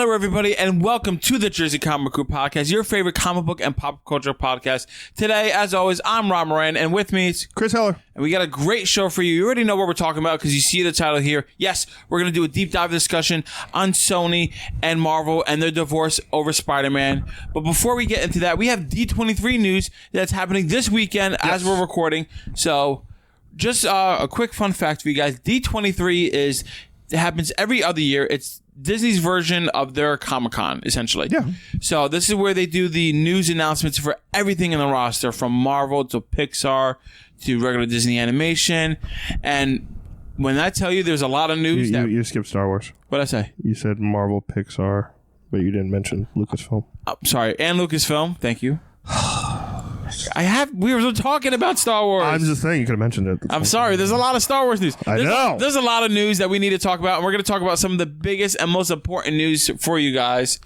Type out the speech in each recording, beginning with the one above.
Hello, everybody, and welcome to the Jersey Comic Krew Podcast, your favorite comic book and pop culture podcast. Today, as always, I'm Rob Moran, and with me is Chris Heller. And we got a great show for you. You already know what we're talking about because you see the title here. Yes, we're going to do a deep dive discussion on Sony and Marvel and their divorce over Spider-Man. But before we get into that, we have D23 news that's happening this weekend as we're recording. So just a quick fun fact for you guys. D23 happens every other year. It's Disney's version of their Comic-Con, essentially. Yeah. So this is where they do the news announcements for everything in the roster, from Marvel to Pixar to regular Disney animation. And when I tell you there's a lot of news... You skipped Star Wars. What'd I say? You said Marvel, Pixar, but you didn't mention Lucasfilm. Sorry, and Lucasfilm. Thank you. We were talking about Star Wars. I'm just saying you could have mentioned it. I'm sorry. There's a lot of Star Wars news. I know. There's a lot of news that we need to talk about, and we're going to talk about some of the biggest and most important news for you guys.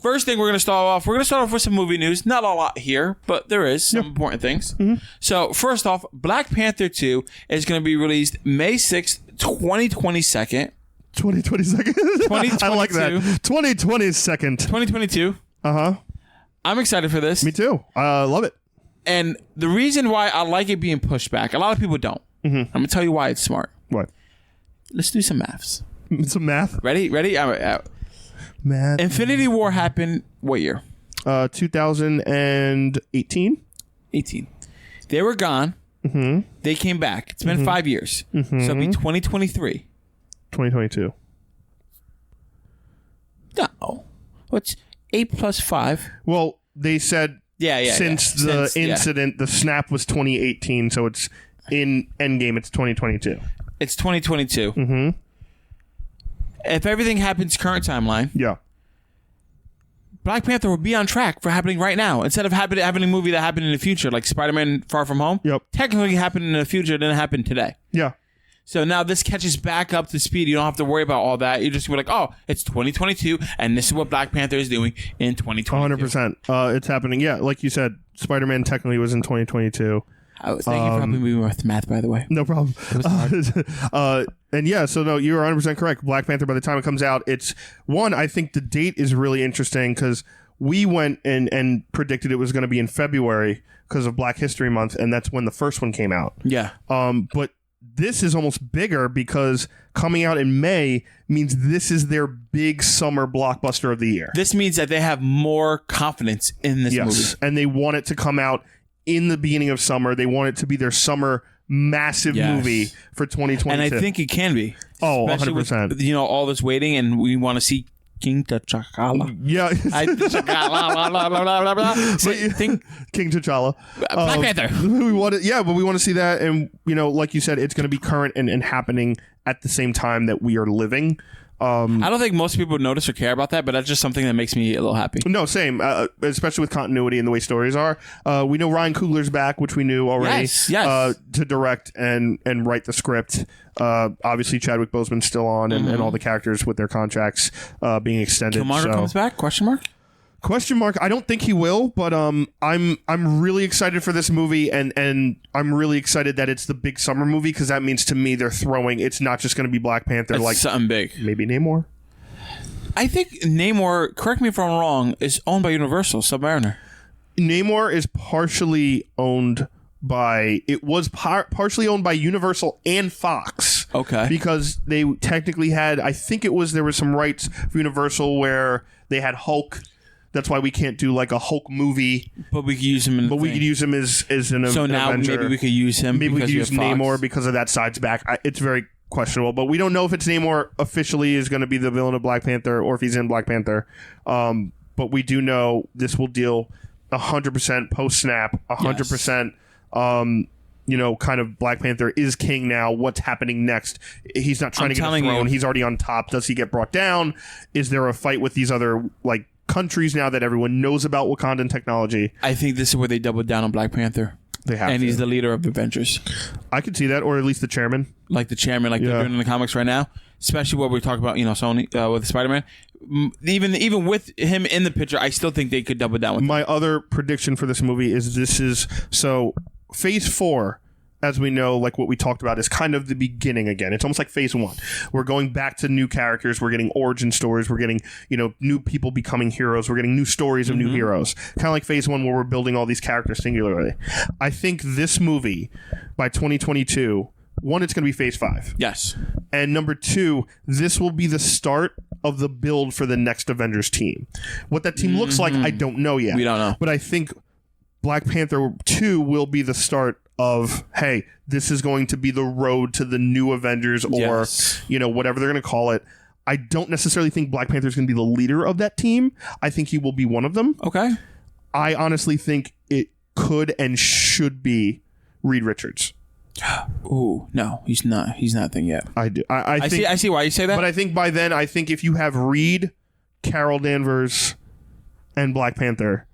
First thing we're going to start off with some movie news. Not a lot here, but there is some important things. Mm-hmm. So first off, Black Panther II is going to be released May 6th, 2022. 2022. I like that. 2022. 2022. Uh-huh. I'm excited for this. Me too. I love it. And the reason why I like it being pushed back, a lot of people don't. Mm-hmm. I'm going to tell you why it's smart. What? Let's do some maths. Some math? Ready? Math. Infinity War happened what year? 2018. 18. They were gone. Mm-hmm. They came back. It's been 5 years. Mm-hmm. So it'll be 2023. 2022. No. What's 8 plus 5? Well, they said since the incident, the snap was 2018, so it's in Endgame, it's 2022. It's 2022. Mm-hmm. If everything happens current timeline, Black Panther will be on track for happening right now. Instead of having a movie that happened in the future, like Spider-Man Far From Home, technically happened in the future, it didn't happen today. Yeah. So now this catches back up to speed. You don't have to worry about all that. You just be like, oh, it's 2022, and this is what Black Panther is doing in 2022. 100%. It's happening. Yeah, like you said, Spider-Man technically was in 2022. Thank you for helping me with math, by the way. No problem. And yeah, so no, you're 100% correct. Black Panther, by the time it comes out, I think the date is really interesting because we went and predicted it was going to be in February because of Black History Month, and that's when the first one came out. Yeah. But this is almost bigger because coming out in May means this is their big summer blockbuster of the year. This means that they have more confidence in this movie. And they want it to come out in the beginning of summer. They want it to be their summer massive movie for 2022. And I think it can be. Oh, 100%. With, all this waiting, and we want to see King T'Challa. Yeah. King T'Challa. Black Panther. We want it, but we want to see that. And, like you said, it's going to be current and happening at the same time that we are living. I don't think most people notice or care about that, but that's just something that makes me a little happy. No, same. Especially with continuity and the way stories are. We know Ryan Coogler's back, which we knew already. Yes. To direct and write the script. Obviously, Chadwick Boseman's still on, and all the characters with their contracts being extended. Killmonger comes back? Question mark. I don't think he will, but I'm really excited for this movie, and I'm really excited that it's the big summer movie because that means to me it's not just going to be Black Panther. It's like something big. Maybe Namor. I think Namor, correct me if I'm wrong, is owned by Universal, Submariner. Namor is partially owned by partially owned by Universal and Fox. Okay. Because they technically had, I think there was some rights for Universal where they had Hulk. That's why we can't do like a Hulk movie. But we could use him we could use him as an So now Avenger. Maybe we could use him. Maybe we could use Namor because of that side's back. It's very questionable. But we don't know if it's Namor officially is going to be the villain of Black Panther or if he's in Black Panther. But we do know this will deal 100% post-snap, 100%, kind of Black Panther is king now. What's happening next? He's not trying to get a throne. He's already on top. Does he get brought down? Is there a fight with these other, countries now that everyone knows about Wakandan technology? I think this is where they doubled down on Black Panther. They have and he's the leader of Avengers. I could see that, or at least the chairman. Like the chairman, they're doing in the comics right now. Especially what we talk about, Sony with Spider-Man. Even with him in the picture, I still think they could double down with My other prediction for this movie is so Phase 4 as we know, like what we talked about, is kind of the beginning again. It's almost like phase 1. We're going back to new characters. We're getting origin stories. We're getting, new people becoming heroes. We're getting new stories of new heroes. Kind of like phase 1 where we're building all these characters singularly. I think this movie, by 2022, one, it's going to be phase 5. Yes. And number 2, this will be the start of the build for the next Avengers team. What that team looks like, I don't know yet. We don't know. But I think Black Panther 2 will be the start of, hey, this is going to be the road to the new Avengers, or whatever they're going to call it. I don't necessarily think Black Panther is going to be the leader of that team. I think he will be one of them. Okay. I honestly think it could and should be Reed Richards. Ooh, no, he's not. He's not thing yet. I do. I think, I see why you say that. But I think by then, if you have Reed, Carol Danvers, and Black Panther,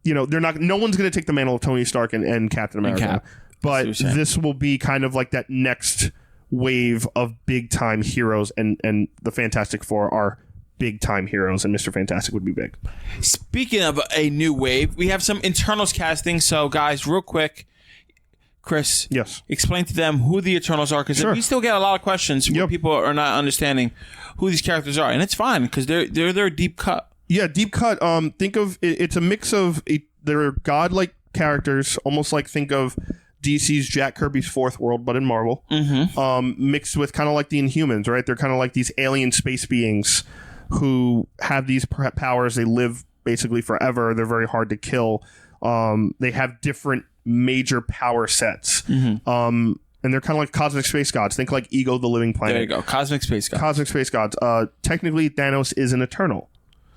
they're not. No one's going to take the mantle of Tony Stark and Captain America. But this will be kind of like that next wave of big time heroes, and the Fantastic Four are big time heroes, and Mr. Fantastic would be big. Speaking of a new wave, we have some Eternals casting. So, guys, real quick, Chris, yes, explain to them who the Eternals are, because we still get a lot of questions where people are not understanding who these characters are, and it's fine because they're deep cut. Yeah, deep cut. Think of it's a mix of they're godlike characters, almost like think of DC's Jack Kirby's Fourth World, but in Marvel. Mixed with kind of like the Inhumans, right? They're kind of like these alien space beings who have these powers. They live basically forever. They're very hard to kill. They have different major power sets. And they're kind of like cosmic space gods. Think like Ego the Living Planet. There you go. Cosmic space gods. Cosmic space gods. Technically, Thanos is an Eternal.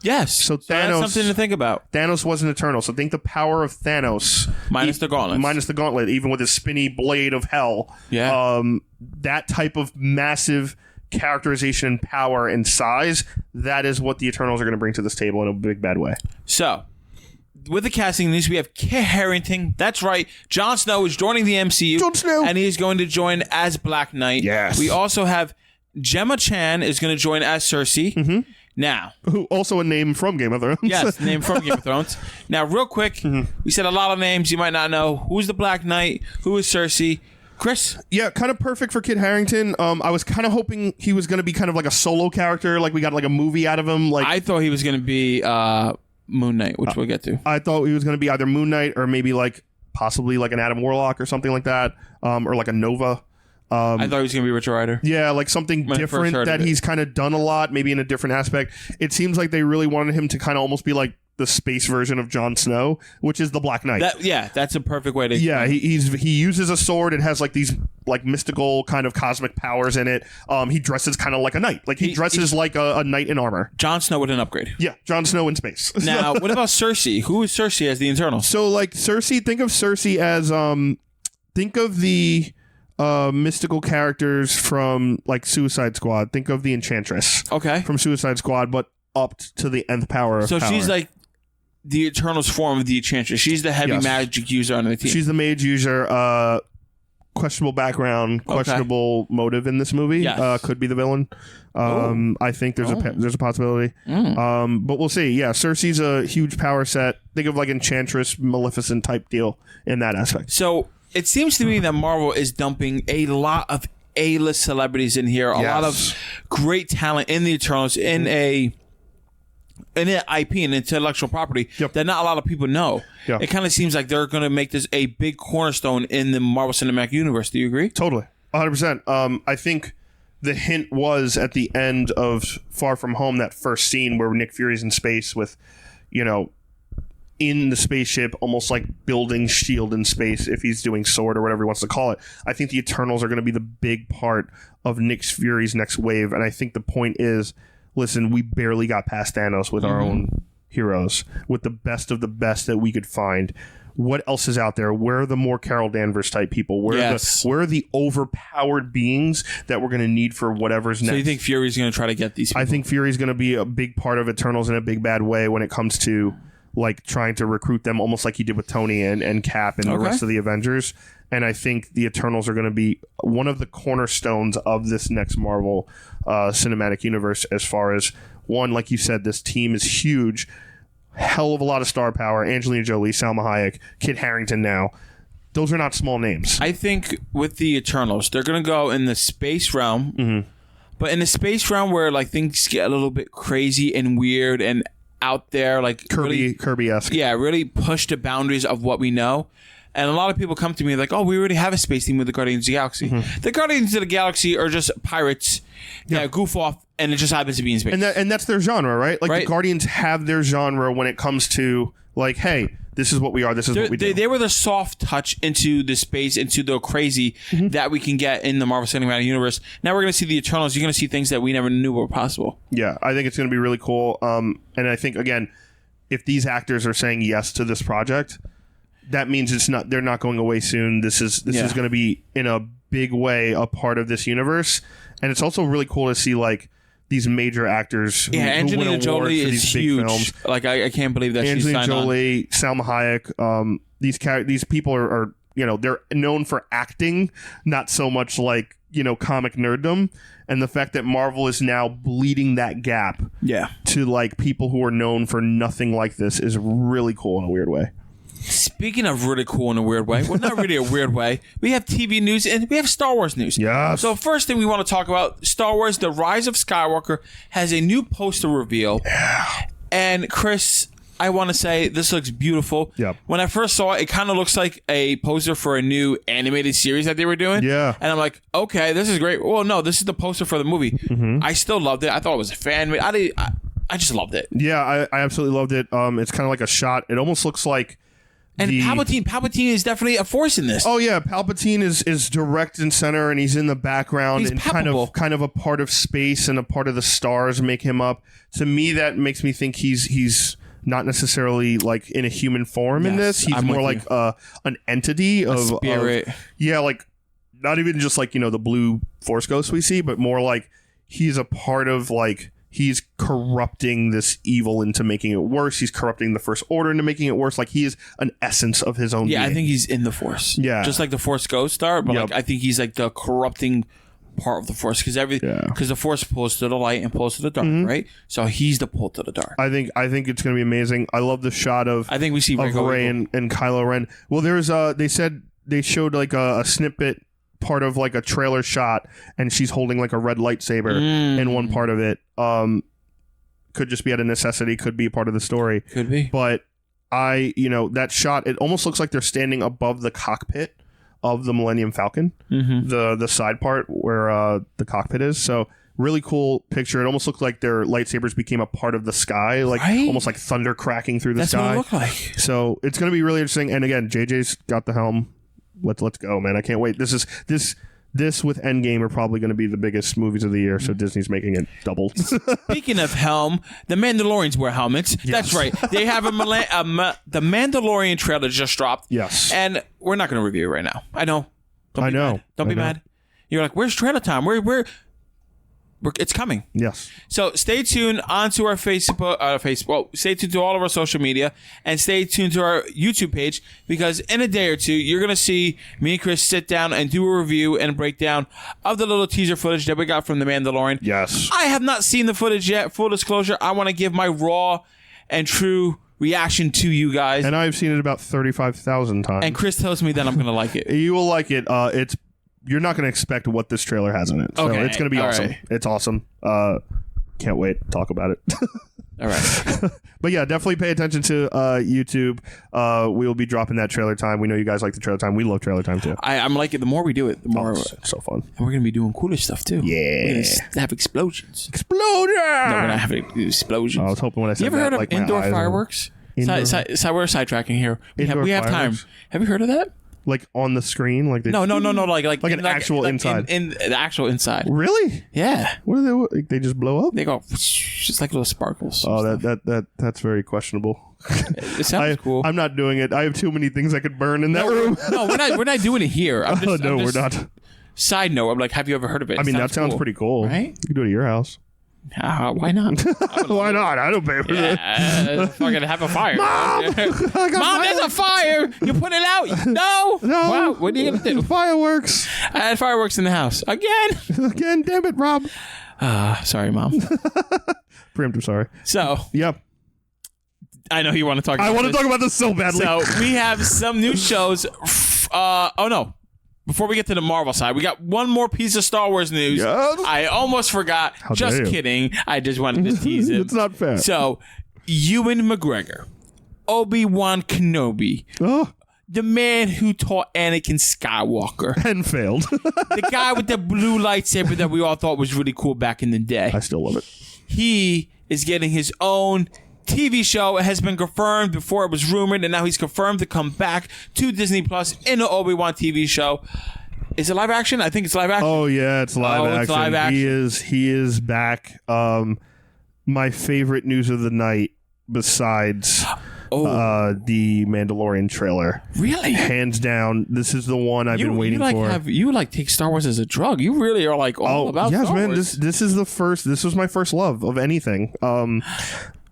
Yes. So Thanos, that's something to think about. Thanos was an Eternal. So think the power of Thanos. Minus the gauntlet. Minus the gauntlet, even with his spinny blade of hell. Yeah. That type of massive characterization and power and size, that is what the Eternals are going to bring to this table in a big, bad way. So, with the casting news, we have Kit Harrington. That's right. Jon Snow is joining the MCU. Jon Snow. And he is going to join as Black Knight. Yes. We also have Gemma Chan is going to join as Sersi. Now. Who also a name from Game of Thrones. Yes, name from Game of Thrones. Now, real quick, we said a lot of names you might not know. Who's the Black Knight? Who is Sersi? Chris? Yeah, kind of perfect for Kit Harrington. I was kind of hoping he was going to be kind of like a solo character, like we got like a movie out of him. Like I thought he was going to be Moon Knight, which we'll get to. I thought he was going to be either Moon Knight or maybe like possibly like an Adam Warlock or something like that, or like a Nova. I thought he was going to be Richard Rider. Yeah, like something different that he's kind of done a lot, maybe in a different aspect. It seems like they really wanted him to kind of almost be like the space version of Jon Snow, which is the Black Knight. That's a perfect way to. Yeah, he uses a sword. It has like these like mystical kind of cosmic powers in it. He dresses kind of like a knight. Like he dresses like a knight in armor. Jon Snow with an upgrade. Yeah, Jon Snow in space. Now, what about Sersi? Who is Sersi as the Eternal? So like Sersi, think of Sersi as think of the mystical characters from like Suicide Squad. Think of the Enchantress. Okay. From Suicide Squad, but upped to the nth power of power. She's like the Eternal's form of the Enchantress. She's the heavy magic user on the team. She's the mage user. Questionable background, questionable motive in this movie. Yes. Could be the villain. I think there's a possibility. But we'll see. Yeah, Cersei's a huge power set. Think of like Enchantress, Maleficent type deal in that aspect. So it seems to me that Marvel is dumping a lot of A-list celebrities in here. A lot of great talent in the Eternals in an IP, an intellectual property that not a lot of people know. It kind of seems like they're going to make this a big cornerstone in the Marvel Cinematic Universe. Do you agree? Totally. 100%. I think the hint was at the end of Far From Home, that first scene where Nick Fury's in space with, in the spaceship, almost like building S.H.I.E.L.D. in space, if he's doing sword or whatever he wants to call it. I think the Eternals are going to be the big part of Nick Fury's next wave. And I think the point is, listen, we barely got past Thanos with our own heroes, with the best of the best that we could find. What else is out there? Where are the more Carol Danvers type people? Where are the overpowered beings that we're going to need for whatever's next? So you think Fury's going to try to get these people? I think Fury's going to be a big part of Eternals in a big bad way when it comes to like trying to recruit them, almost like he did with Tony and Cap and the rest of the Avengers. And I think the Eternals are going to be one of the cornerstones of this next Marvel cinematic universe, as far as, one, like you said, this team is huge. Hell of a lot of star power. Angelina Jolie, Salma Hayek, Kit Harrington now. those are not small names. I think with the Eternals, they're going to go in the space realm, but in the space realm where like things get a little bit crazy and weird and out there, like Kirby-esque. Yeah, really push the boundaries of what we know. And a lot of people come to me like, oh, we already have a space theme with the Guardians of the Galaxy. The Guardians of the Galaxy are just pirates that goof off, and it just happens to be in space. And that's their genre, right? Like the Guardians have their genre when it comes to like, hey, this is what we are. This is what we do. They were the soft touch into the space, into the crazy that we can get in the Marvel Cinematic Universe. Now we're going to see the Eternals. You're going to see things that we never knew were possible. Yeah, I think it's going to be really cool. And I think, again, if these actors are saying yes to this project, that means they're not going away soon. This is going to be in a big way a part of this universe. And it's also really cool to see like these major actors who Angelina Jolie is huge. Films. Like I can't believe that she's signed Jolie, Salma Hayek, these people are they're known for acting, not so much like comic nerddom. And the fact that Marvel is now bleeding that gap to like people who are known for nothing like this is really cool in a weird way. Speaking of really cool in a weird way, well, not really a weird way, we have TV news and we have Star Wars news. Yes. So first thing we want to talk about, Star Wars The Rise of Skywalker has a new poster reveal. Yeah. And Chris, I want to say this looks beautiful. Yep. When I first saw it, it kind of looks like a poster for a new animated series that they were doing. Yeah. And I'm like, okay, this is great. Well, no, this is the poster for the movie. Mm-hmm. I still loved it. I thought it was a fan made. I just loved it. Yeah, I absolutely loved it. It's kind of like a shot. It almost looks like And Palpatine is definitely a force in this. Oh yeah, Palpatine is direct and center, and he's in the background. He's and palpable. kind of a part of space and a part of the stars make him up. To me, that makes me think he's not necessarily like in a human form in this. He's more like an entity of spirit. Like not even just like the blue force ghost we see, but more like he's a part of like. He's corrupting this evil into making it worse. He's corrupting the First Order into making it worse. Like he is an essence of his own being. I think he's in the Force. Yeah. Just like the Force Ghost are, but like I think he's like the corrupting part of the Force because the Force pulls to the light and pulls to the dark, right? So he's the pull to the dark. I think it's going to be amazing. I love the shot of I think we see Rey and Kylo Ren. Well, there's they showed like a snippet part of like a trailer shot, and she's holding like a red lightsaber in one part of it. Could just be out of necessity, could be part of the story, could be, but that shot, it almost looks like they're standing above the cockpit of the Millennium Falcon, the side part where the cockpit is. So really cool picture. It almost looked like their lightsabers became a part of the sky, like almost like thunder cracking through the sky. That's what it looked like. So it's going to be really interesting. And again, JJ's got the helm. Let's go, man. I can't wait. This with Endgame are probably going to be the biggest movies of the year, so Disney's making it double. Speaking of helm, the Mandalorians wear helmets. Yes. That's right. They have the Mandalorian trailer just dropped. Yes. And we're not going to review it right now. I know. Don't be mad. You're like, where's trailer time? It's coming. Yes. So stay tuned onto our Facebook. Stay tuned to all of our social media and stay tuned to our YouTube page because in a day or two, you're going to see me and Chris sit down and do a review and breakdown of the little teaser footage that we got from The Mandalorian. Yes. I have not seen the footage yet. Full disclosure, I want to give my raw and true reaction to you guys. And I've seen it about 35,000 times. And Chris tells me that I'm going to like it. You will like it. You're not going to expect what this trailer has in it. So it's going to be awesome. Right. It's awesome. Can't wait to talk about it. All right. But yeah, definitely pay attention to YouTube. We will be dropping that trailer time. We know you guys like the trailer time. We love trailer time too. I'm like it. The more we do it, the more it's so fun. And we're going to be doing cooler stuff too. Yeah. We're going to have explosions. Explosion! No, we're not having explosions. I was hoping when I said you ever that, heard of like indoor fireworks? We're sidetracking here. We have time. Have you heard of that? Like on the screen, like no, like an actual inside. In the actual inside. Really? Yeah. What are they? They just blow up? They go just like little sparkles. Oh, that's very questionable. It sounds cool. I'm not doing it. I have too many things I could burn in that room. No, we're not doing it here. We're not. Side note, I'm like, have you ever heard of it? I mean, that sounds pretty cool. Right? You can do it at your house. Why not? Why not? I don't pay for that. Fucking have a fire. Mom, there's a fire. You put it out. No. Wow. What are you gonna do? Fireworks. I had fireworks in the house again. Damn it, Rob. Sorry, Mom. Preemptive sorry. So, yep. I know you want to talk about I want to this. talk about this so badly. So we have some new shows. Oh, no. Before we get to the Marvel side, we got one more piece of Star Wars news. Yes? I almost forgot. How Just dare you. kidding. I just wanted to tease him. It's not fair. So, Ewan McGregor, Obi-Wan Kenobi, the man who taught Anakin Skywalker, and failed. the guy with the blue lightsaber that we all thought was really cool back in the day. I still love it. He is getting his own TV show. It has been confirmed before. It was rumored, and now he's confirmed to come back to Disney Plus in the Obi-Wan TV show. Is it live action? I think it's live action. Oh yeah, it's live action. It's live action. He is back. My favorite news of the night, besides the Mandalorian trailer. Really? Hands down, this is the one I've been waiting for. You take Star Wars as a drug. You really are like all about yes, Star man. Wars. This was my first love of anything.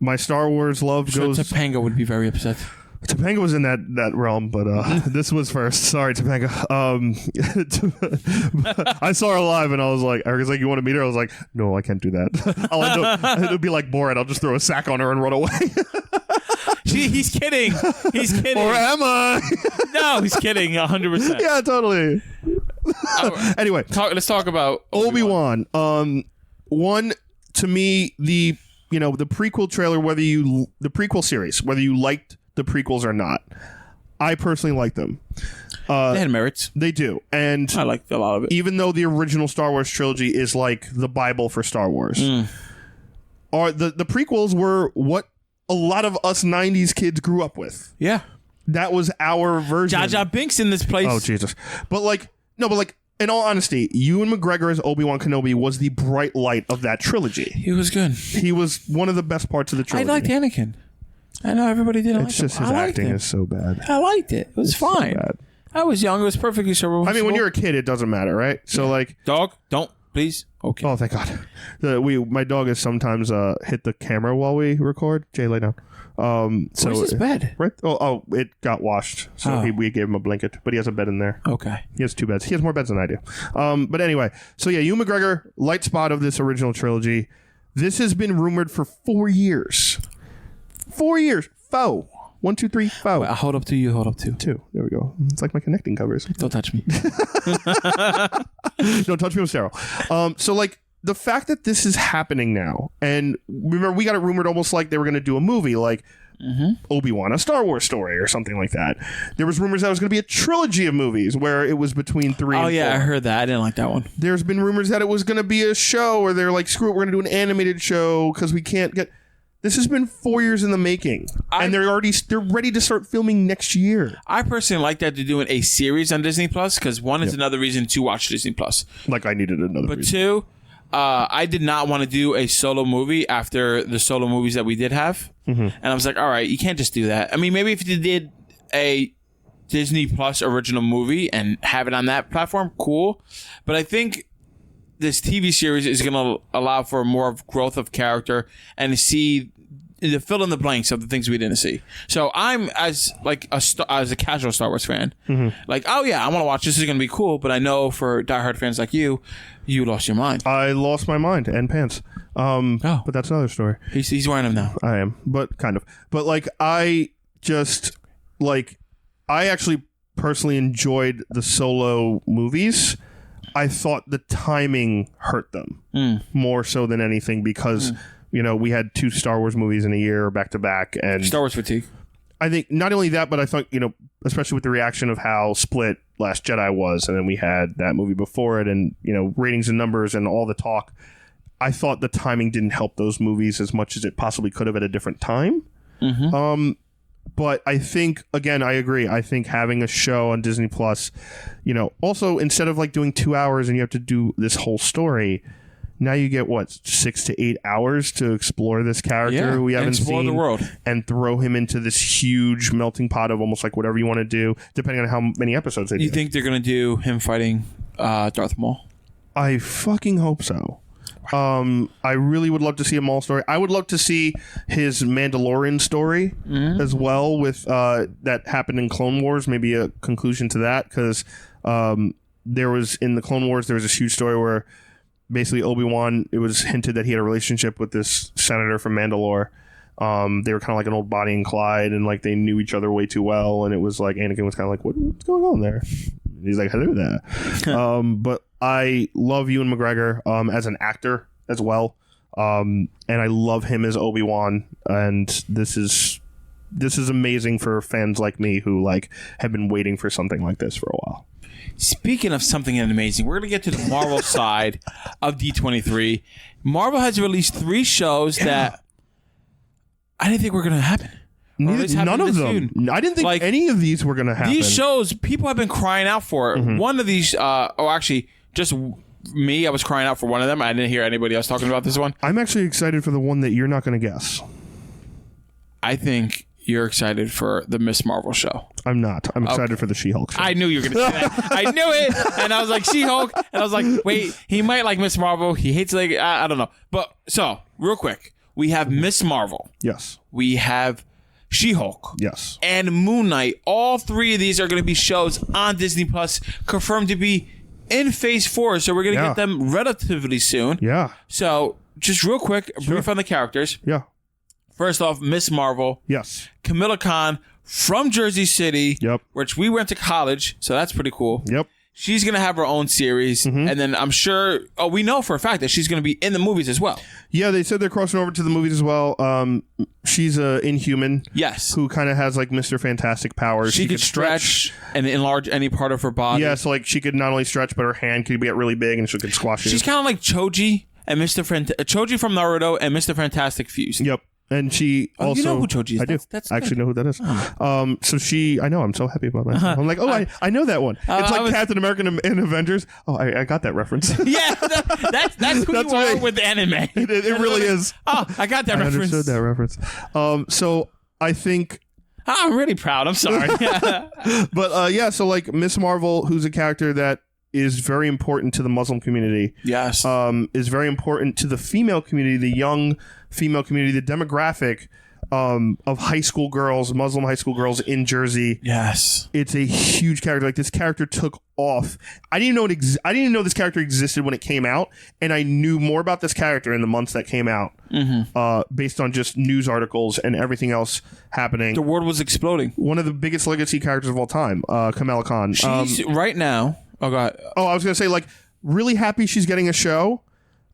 My Star Wars love goes. Topanga would be very upset. Topanga was in that realm, but this was first. Sorry, Topanga. I saw her live, and I was like, you want to meet her? I was like, no, I can't do that. I'll end up, it'll be like Borat. I'll just throw a sack on her and run away. He's kidding. He's kidding. Or am I? No, he's kidding. 100%. Yeah, totally. Anyway, let's talk about Obi-Wan. One, to me, the prequel trailer, the prequel series, whether you liked the prequels or not, I personally like them. They had merits. They do. And I liked a lot of it. Even though the original Star Wars trilogy is like the Bible for Star Wars, the prequels were what a lot of us 90s kids grew up with. Yeah. That was our version. Jar Jar Binks in this place. Oh, Jesus. But in all honesty, Ewan McGregor as Obi-Wan Kenobi was the bright light of that trilogy. He was good. He was one of the best parts of the trilogy. I liked Anakin. I know everybody didn't It's just his acting is so bad. I liked it. It was fine. So I was young. It was perfectly serviceable. I mean, when you're a kid, it doesn't matter, right? So dog, don't please. Okay. Oh, thank God. My dog has sometimes hit the camera while we record. Jay, lay down. Where's his bed? Right. Oh, it got washed, so we gave him a blanket, but he has a bed in there. Okay. He has 2 beds. He has more beds than I do. But anyway, so yeah, Ewan McGregor, light spot of this original trilogy. This has been rumored for 4 years. 4 years. Foe. 1, 2, 3, foe. Wait, hold up to you. Hold up to 2. There we go. It's like my connecting covers. Don't touch me. Don't touch me with sterile. So the fact that this is happening now, and remember, we got it rumored almost like they were going to do a movie, like Obi-Wan, a Star Wars story or something like that. There was rumors that it was going to be a trilogy of movies where it was between 3 and 4. Oh, yeah, I heard that. I didn't like that one. There's been rumors that it was going to be a show where they're like, screw it, we're going to do an animated show because we can't get... This has been 4 years in the making, and they're ready to start filming next year. I personally like that they're doing a series on Disney Plus because one is another reason to watch Disney Plus. Like I needed another But reason. 2, I did not want to do a solo movie after the solo movies that we did have. And I was like, all right, you can't just do that. I mean, maybe if you did a Disney Plus original movie and have it on that platform, cool. But I think this TV series is going to allow for more of growth of character and to see the fill in the blanks of the things we didn't see. So I'm as a casual Star Wars fan, like, oh yeah, I want to watch this. Is going to be cool. But I know for diehard fans like you lost your mind. I lost my mind and pants. But that's another story. He's wearing them now. I am, but kind of. But I actually personally enjoyed the solo movies. I thought the timing hurt them more so than anything because we had 2 Star Wars movies in a year back to back, and Star Wars fatigue. I think not only that, but I thought especially with the reaction of how split Last Jedi was, and then we had that movie before it, and ratings and numbers and all the talk. I thought the timing didn't help those movies as much as it possibly could have at a different time. But I think, again, I agree. I think having a show on Disney Plus, also instead of doing 2 hours and you have to do this whole story, now you get 6 to 8 hours to explore this character who we haven't seen, the world, and throw him into this huge melting pot of almost like whatever you want to do, depending on how many episodes they do. You think they're going to do him fighting Darth Maul? I fucking hope so. I really would love to see a Maul story. I would love to see his Mandalorian story as well with that happened in Clone Wars, maybe a conclusion to that, because there was in the Clone Wars, there was this huge story where basically Obi-Wan, it was hinted that he had a relationship with this senator from Mandalore. They were kind of like an old Bonnie and Clyde, and like they knew each other way too well. And it was like Anakin was kind of like, what's going on there? And he's like, hello there. But I love Ewan McGregor as an actor as well. And I love him as Obi-Wan. And this is amazing for fans like me who like have been waiting for something like this for a while. Speaking of something amazing, we're going to get to the Marvel side of D23. Marvel has released 3 shows that I didn't think were going to happen. None of them. Soon. I didn't think like, any of these were going to happen. These shows, people have been crying out for. One of these, actually, just me, I was crying out for one of them. I didn't hear anybody else talking about this one. I'm actually excited for the one that you're not going to guess. I think you're excited for the Ms.Marvel show. I'm not. I'm excited for the She-Hulk show. I knew you were going to say that. I knew it. And I was like, She-Hulk. And I was like, wait, he might like Ms.Marvel. He hates like, I don't know. But so, real quick, we have Ms.Marvel. Yes. We have She-Hulk. Yes. And Moon Knight. All 3 of these are going to be shows on Disney Plus, confirmed to be in Phase 4. So we're going to get them relatively soon. Yeah. So, just real quick, a brief on the characters. Yeah. First off, Ms.Marvel. Yes. Camilla Khan from Jersey City. Yep. Which we went to college, so that's pretty cool. Yep. She's going to have her own series. And then I'm sure, we know for a fact that she's going to be in the movies as well. Yeah, they said they're crossing over to the movies as well. She's a Inhuman. Yes. Who kind of has like Mr. Fantastic powers. She could stretch and enlarge any part of her body. Yeah, so like she could not only stretch, but her hand could get really big and she could squash it. She's kind of like Choji and Choji from Naruto and Mr. Fantastic fused. Yep. And she also... You know who Choji is. I do. I actually know who that is. So she... I know. I'm so happy about that. I'm like, I know that one. It's like Captain America in Avengers. Oh, I got that reference. Yeah. That's who you are with anime. It really is. Oh, I got that reference. I understood that reference. So I think... I'm really proud. I'm sorry. But yeah, so like Ms. Marvel, who's a character that is very important to the Muslim community. Yes. Is very important to the female community, the young female community, the demographic of high school girls, Muslim high school girls in Jersey. Yes. It's a huge character. Like this character took off. I didn't even know this character existed when it came out, and I knew more about this character in the months that came out, based on just news articles and everything else happening. The world was exploding. One of the biggest legacy characters of all time, Kamala Khan. She's right now. Oh God. Oh, I was gonna say like really happy she's getting a show.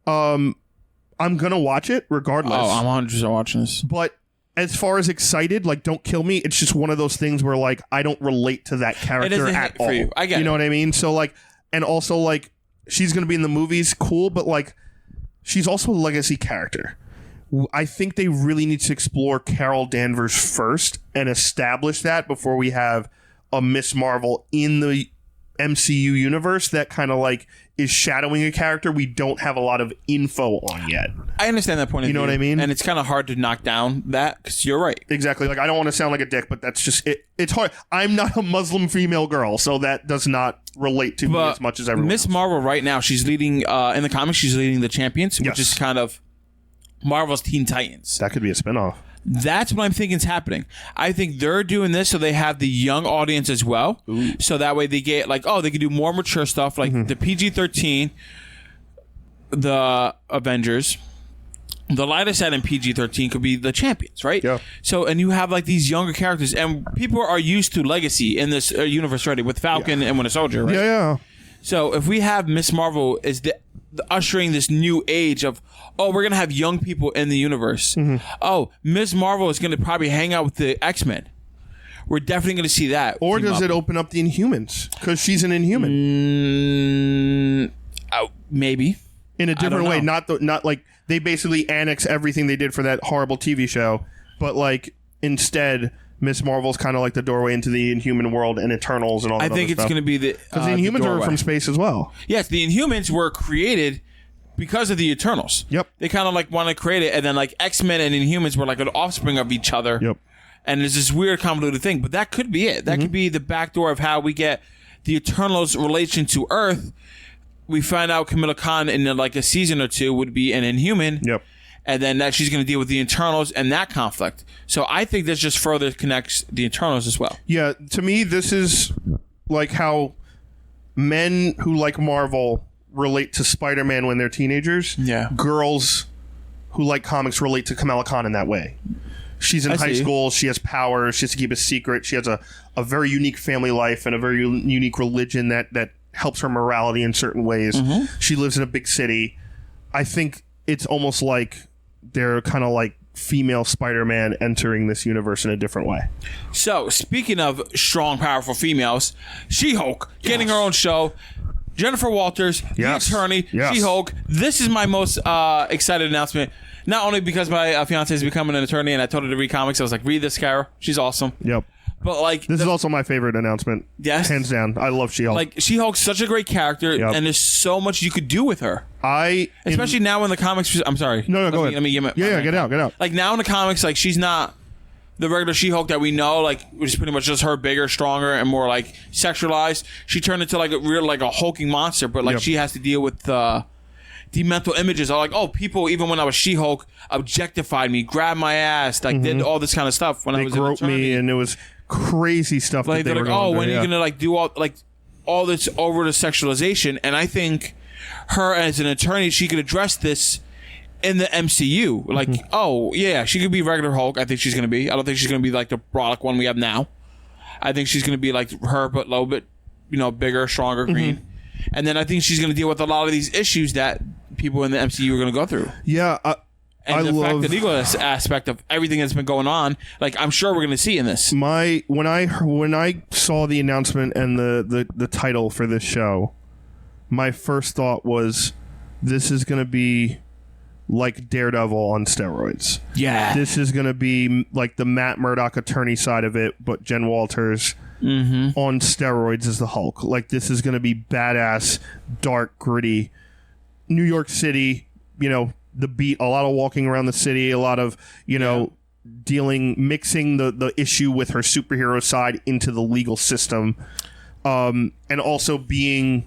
I'm gonna watch it regardless. Oh, I'm 100% watching this. But as far as excited, like don't kill me. It's just one of those things where like I don't relate to that character at all. For you. I get it. You know what I mean? So like, and also like she's gonna be in the movies, cool. But like, she's also a legacy character. I think they really need to explore Carol Danvers first and establish that before we have a Ms. Marvel in the MCU universe that kind of like is shadowing a character we don't have a lot of info on yet. I understand that point of view. You know what I mean? And it's kind of hard to knock down that because you're right. Exactly. Like I don't want to sound like a dick, but that's just it. It's hard. I'm not a Muslim female girl, so that does not relate to me as much as everyone. Ms. Marvel right now, she's leading in the comics. She's leading the Champions, which is kind of Marvel's Teen Titans. That could be a spinoff. That's what I'm thinking is happening. I think they're doing this so they have the young audience as well. Ooh. So that way they get like, they can do more mature stuff like the PG-13, the Avengers. The lighter side in PG-13 could be the Champions, right? Yeah. So, and you have like these younger characters, and people are used to legacy in this universe already with Falcon and Winter Soldier, right? Yeah. So if we have Ms. Marvel is the ushering this new age of, we're going to have young people in the universe. Ms. Marvel is going to probably hang out with the X-Men. We're definitely going to see that. Or does it open up the Inhumans? Because she's an Inhuman. Maybe. In a different way. Not like they basically annex everything they did for that horrible TV show. But like instead, Ms. Marvel's kind of like the doorway into the Inhuman world and Eternals and all that. I think it's going to be the... Because the Inhumans are from space as well. Yes, the Inhumans were created because of the Eternals. Yep. They kind of like want to create it, and then like X-Men and Inhumans were like an offspring of each other. Yep. And there's this weird convoluted thing, but that could be it. That could be the back door of how we get the Eternals' relation to Earth. We find out Camilla Khan in like a season or two would be an Inhuman. Yep. And then that she's going to deal with the Eternals and that conflict. So I think this just further connects the Eternals as well. Yeah, to me, this is like how men who like Marvel relate to Spider-Man when they're teenagers. Yeah. Girls who like comics relate to Kamala Khan in that way. She's in high school. She has powers. She has to keep a secret. She has a very unique family life and a very unique religion that helps her morality in certain ways. She lives in a big city. I think it's almost like they're kind of like female Spider-Man entering this universe in a different way. So, speaking of strong, powerful females, She-Hulk getting her own show. Jennifer Walters, the attorney, She-Hulk. This is my most excited announcement. Not only because my fiance is becoming an attorney and I told her to read comics. I was like, read this, Kara. She's awesome. Yep. But like, this is also my favorite announcement. Yes. Hands down. I love She-Hulk. Like, She-Hulk's such a great character, and there's so much you could do with her. Especially now in the comics. I'm sorry. No, go ahead. Let me get get out. Like, now in the comics, like, she's not the regular She-Hulk that we know, like, which is pretty much just her bigger, stronger, and more, like, sexualized. She turned into, like, a hulking monster, but, like, she has to deal with the mental images. Are like, oh, people, even when I was She-Hulk, objectified me, grabbed my ass, like, did all this kind of stuff when I was an attorney. They groped me, and it was crazy stuff like, that they were like, going when are you going to, like, do all this over the sexualization? And I think her as an attorney, she could address this in the MCU. Like, oh, yeah, she could be regular Hulk. I think she's going to be. I don't think she's going to be like the brolic one we have now. I think she's going to be like her, but a little bit, bigger, stronger, green. And then I think she's going to deal with a lot of these issues that people in the MCU are going to go through. Yeah, and the legal aspect of everything that's been going on, like, I'm sure we're going to see in this. When I saw the announcement and the title for this show, my first thought was, this is going to be like Daredevil on steroids. Yeah. This is going to be like the Matt Murdock attorney side of it, but Jen Walters on steroids as the Hulk. Like, this is going to be badass, dark, gritty. New York City, the beat, a lot of walking around the city, a lot of, mixing the issue with her superhero side into the legal system, and also being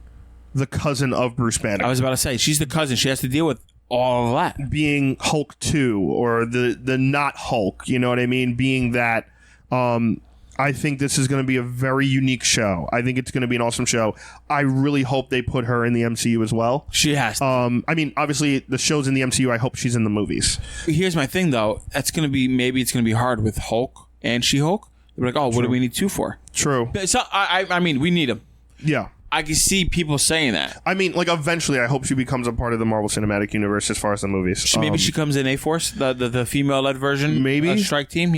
the cousin of Bruce Banner. I was about to say, she's the cousin. She has to deal with all of that. Being Hulk 2 or the not Hulk, you know what I mean? Being that, I think this is going to be a very unique show. I think it's going to be an awesome show. I really hope they put her in the MCU as well. She has to. I mean, obviously, the show's in the MCU. I hope she's in the movies. Here's my thing, though. Maybe it's going to be hard with Hulk and She-Hulk. They're like, oh, what do we need two for? True. So, I mean, we need them. Yeah. I can see people saying that. I mean, like, eventually, I hope she becomes a part of the Marvel Cinematic Universe as far as the movies. Maybe she comes in A-Force, the female-led version. Maybe. Strike Team.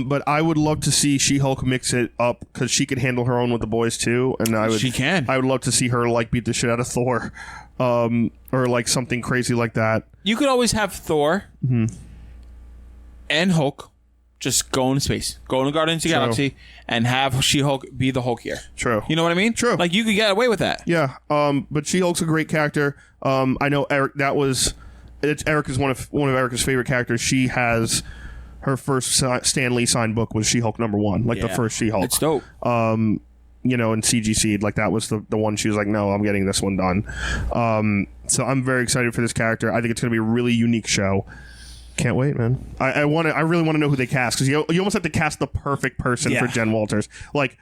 But I would love to see She-Hulk mix it up because she could handle her own with the boys, too. And she can. I would love to see her, like, beat the shit out of Thor. Or, like, something crazy like that. You could always have Thor and Hulk just go into space. Go into Guardians of the Galaxy and have She-Hulk be the Hulk here. True. You know what I mean? True. Like, you could get away with that. Yeah. But She-Hulk's a great character. I know Eric. Eric is one of Erica's favorite characters. She has her first Stan Lee signed book was She-Hulk #1, like the first She-Hulk. It's dope. In CGC, like that was the one she was like, no, I'm getting this one done. So I'm very excited for this character. I think it's going to be a really unique show. Can't wait, man. I really want to know who they cast because you almost have to cast the perfect person for Jen Walters. Like,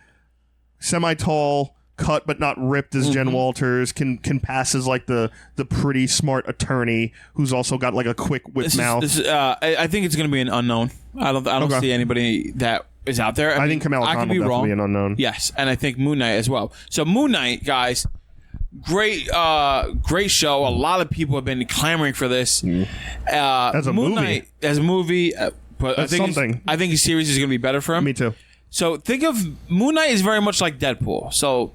semi-tall, cut but not ripped as Jen Walters, can pass as like the pretty smart attorney who's also got like a quick whip mouth. I think it's going to be an unknown. I don't see anybody that is out there. I think Kamala Khan will definitely be an unknown. Yes, and I think Moon Knight as well. So Moon Knight, guys. Great show. A lot of people have been clamoring for this. As a Moon movie. Knight, as a movie, but that's something. I think his series is going to be better for him. Me too. So think of Moon Knight is very much like Deadpool. So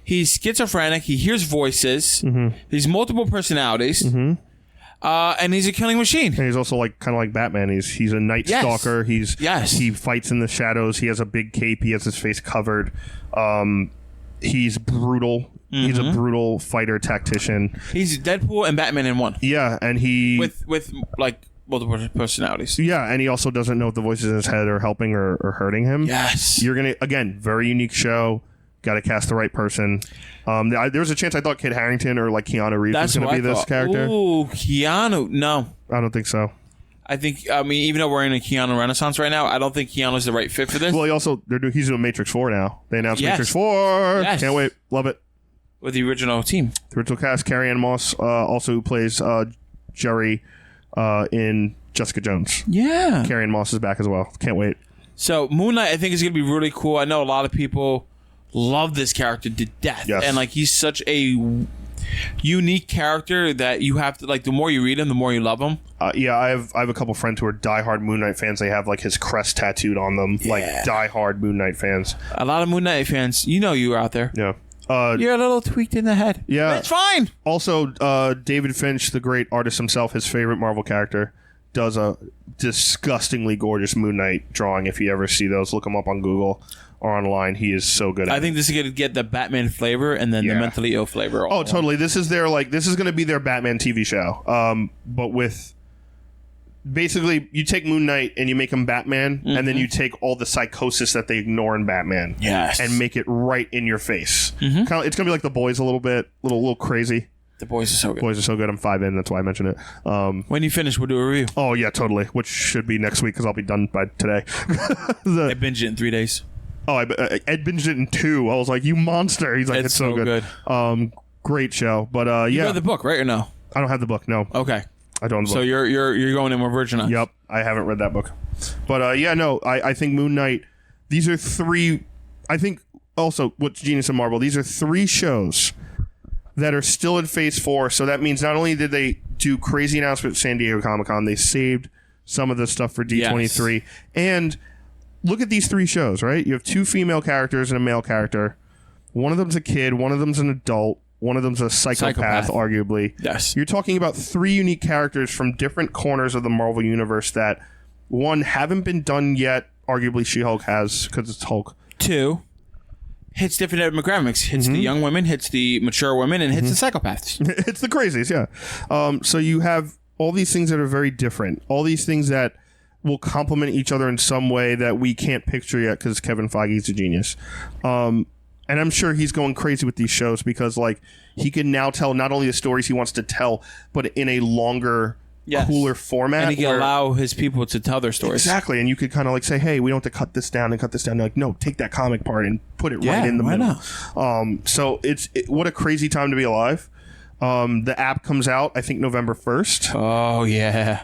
he's schizophrenic. He hears voices. He's multiple personalities. And he's a killing machine. And he's also like kind of like Batman. He's a night stalker. He fights in the shadows. He has a big cape. He has his face covered. He's brutal. He's a brutal fighter tactician. He's Deadpool and Batman in one. Yeah, and he with like multiple personalities. Yeah, and he also doesn't know if the voices in his head are helping or hurting him. Yes, you're gonna very unique show. Got to cast the right person. There was a chance I thought Kit Harrington or like Keanu Reeves was going to be this character. Ooh, Keanu? No, I don't think so. I mean, even though we're in a Keanu renaissance right now, I don't think Keanu's the right fit for this. Well, he's doing Matrix 4 now. They announced Matrix 4. Yes. Can't wait. Love it. With the original team. The original cast, Carrie Ann Moss, also who plays Jerry in Jessica Jones. Yeah. Carrie-Anne Moss is back as well. Can't wait. So Moon Knight, I think, is going to be really cool. I know a lot of people love this character to death. Yes. And, like, he's such a unique character that you have to, like, the more you read him, the more you love him. Yeah, I have a couple friends who are diehard Moon Knight fans. They have, like, his crest tattooed on them. Yeah. Like, diehard Moon Knight fans. A lot of Moon Knight fans, you know you out there. Yeah. You're a little tweaked in the head. Yeah. But it's fine. Also, David Finch, the great artist himself, his favorite Marvel character, does a disgustingly gorgeous Moon Knight drawing. If you ever see those, look him up on Google or online. He is so good at it. I think this is going to get the Batman flavor and then the mentally ill flavor. Oh, totally. This is this is going to be their Batman TV show. But with basically, you take Moon Knight and you make him Batman, and then you take all the psychosis that they ignore in Batman, and make it right in your face. It's going to be like The Boys a little bit, little crazy. The Boys are so good. Boys are so good. I'm 5 in. That's why I mentioned it. When you finish, we'll do a review. Oh yeah, totally. Which should be next week because I'll be done by today. I binged it in 3 days. Oh, Ed binged it in 2. I was like, "You monster!" He's like, "It's so good." Great show. But yeah, you read the book, right or no? I don't have the book. No. Okay. I don't. Have the so book. you're going in with Virgin Eyes. Yep, I haven't read that book. But yeah, no, I think Moon Knight. These are 3. I think also what's genius in Marvel. These are 3 shows that are still in Phase 4. So that means not only did they do crazy announcement at San Diego Comic-Con, they saved some of the stuff for D23. Yes. And look at these 3 shows, right? You have 2 female characters and a male character. One of them's a kid, one of them's an adult, one of them's a psychopath. Arguably. Yes. You're talking about 3 unique characters from different corners of the Marvel Universe that, one, haven't been done yet. Arguably She-Hulk has, because it's Hulk. 2, hits different demographics. Hits the young women, hits the mature women, and hits the psychopaths. It's the crazies, yeah. So you have all these things that are very different. All these things that will complement each other in some way that we can't picture yet because Kevin Feige's a genius. And I'm sure he's going crazy with these shows because, like, he can now tell not only the stories he wants to tell, but in a longer, cooler format. And he can allow his people to tell their stories. Exactly. And you could kind of like say, hey, we don't have to cut this down and cut this down. Like, no, take that comic part and put it right in the middle. So what a crazy time to be alive. The app comes out, I think, November 1st. Oh, yeah.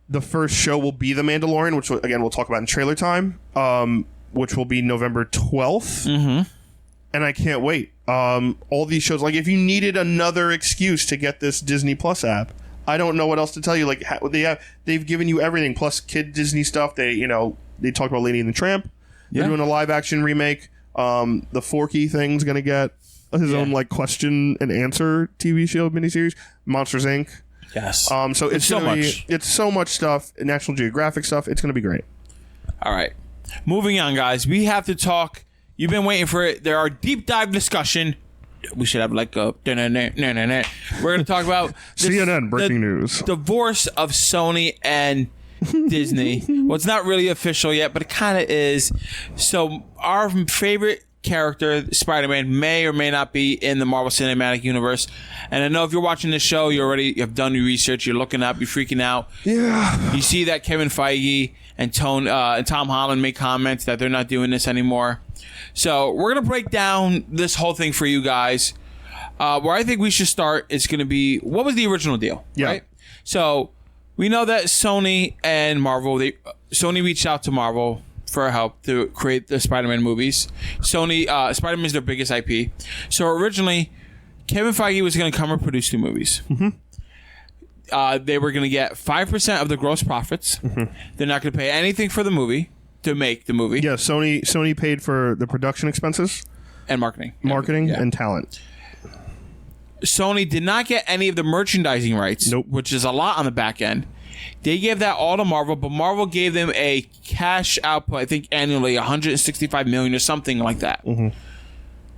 The first show will be The Mandalorian, which, again, we'll talk about in trailer time, which will be November 12th. Mm-hmm. And I can't wait. All these shows, like, if you needed another excuse to get this Disney Plus app, I don't know what else to tell you. Like, they've given you everything, plus kid Disney stuff. They talked about Lady and the Tramp. They're doing a live action remake. The Forky thing's gonna get his own like question and answer TV show miniseries. Monsters Inc. Yes. So it's so much. It's so much stuff. National Geographic stuff. It's gonna be great. All right. Moving on, guys. We have to talk. You've been waiting for it. There are deep dive discussion. We should have like a... We're going to talk about... CNN breaking news. Divorce of Sony and Disney. Well, it's not really official yet, but it kind of is. So our favorite character, Spider-Man, may or may not be in the Marvel Cinematic Universe. And I know if you're watching this show, you have done your research, you're looking up, you're freaking out. Yeah. You see that Kevin Feige and Tom Holland make comments that they're not doing this anymore. So we're going to break down this whole thing for you guys. Where I think we should start is going to be, what was the original deal? Yeah. Right? So we know that Sony and Marvel, Sony reached out to Marvel for help to create the Spider-Man movies. Sony, Spider-Man is their biggest IP. So originally, Kevin Feige was going to come and produce 2 movies. Mm-hmm. They were going to get 5% of the gross profits. Mm-hmm. They're not going to pay anything for the movie to make the movie. Yeah, Sony paid for the production expenses and marketing and talent. Sony did not get any of the merchandising rights, which is a lot on the back end. They gave that all to Marvel, but Marvel gave them a cash output, I think annually, $165 million or something like that. Mm-hmm.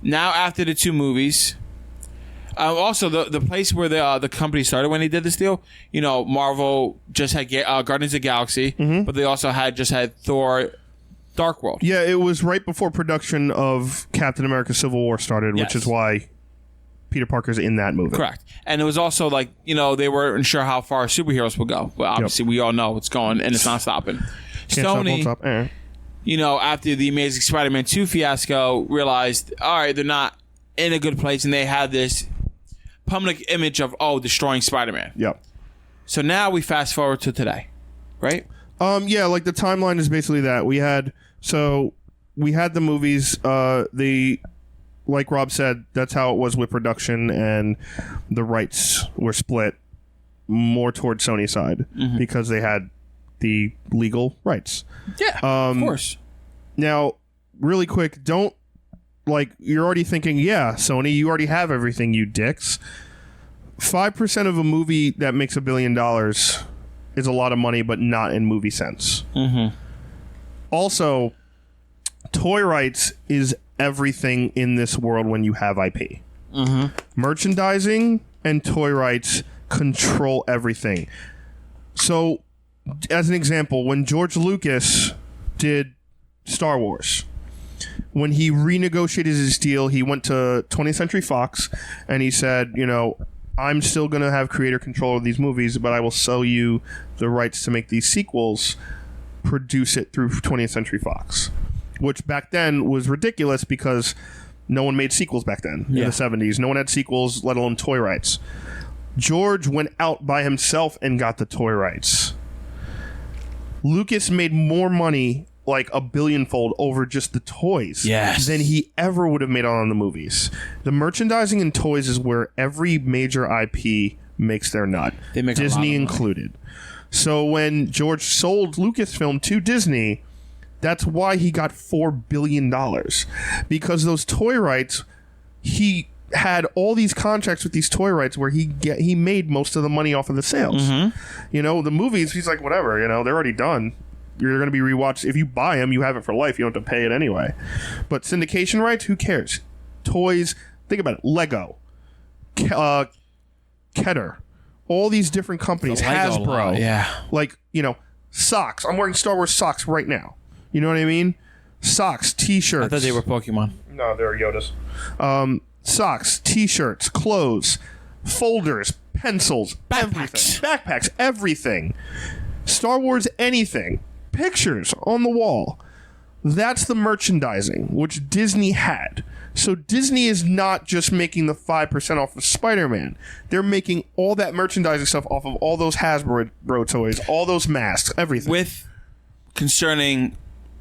Now, after the 2 movies, also the place where the company started when they did this deal, Marvel just had Guardians of the Galaxy, mm-hmm. but they also had Thor: Dark World. Yeah, it was right before production of Captain America: Civil War started, which is why Peter Parker's in that movie. Correct. And it was also like, they weren't sure how far superheroes would go. But obviously we all know it's going and it's not stopping. Sony, stop. After the Amazing Spider-Man 2 fiasco, realized, all right, they're not in a good place, and they had this public image of, destroying Spider-Man. Yep. So now we fast forward to today, right? Yeah, like the timeline is basically that. We had the movies, like Rob said, that's how it was with production, and the rights were split more towards Sony's side because they had the legal rights. Yeah, of course. Now, really quick, you're already thinking, yeah, Sony, you already have everything, you dicks. 5% of a movie that makes $1 billion is a lot of money, but not in movie sense. Also, toy rights is everything in this world when you have IP. Merchandising and toy rights control everything. So, as an example, when George Lucas did Star Wars, when he renegotiated his deal, he went to 20th Century Fox and he said, I'm still going to have creator control of these movies, but I will sell you the rights to make these sequels, produce it through 20th Century Fox, which back then was ridiculous because no one made sequels back then in the 70s. No one had sequels, let alone toy rights. George went out by himself and got the toy rights. Lucas made more money, like a billionfold, over just the toys than he ever would have made on the movies. The merchandising and toys is where every major IP makes their nut. They make Disney included. So when George sold Lucasfilm to Disney, that's why he got $4 billion. Because those toy rights, he had all these contracts with these toy rights where he made most of the money off of the sales. The movies, he's like, whatever, they're already done. You're going to be rewatched. If you buy them, you have it for life. You don't have to pay it anyway. But syndication rights, who cares? Toys, think about it. Lego, Keter, all these different companies, Hasbro, socks. I'm wearing Star Wars socks right now. You know what I mean? Socks, T-shirts. I thought they were Pokemon. No, they're Yodas. Socks, T-shirts, clothes, folders, pencils, backpacks, everything. Star Wars, anything. Pictures on the wall. That's the merchandising, which Disney had. So Disney is not just making the 5% off of Spider-Man. They're making all that merchandising stuff off of all those Hasbro toys, all those masks, everything. With concerning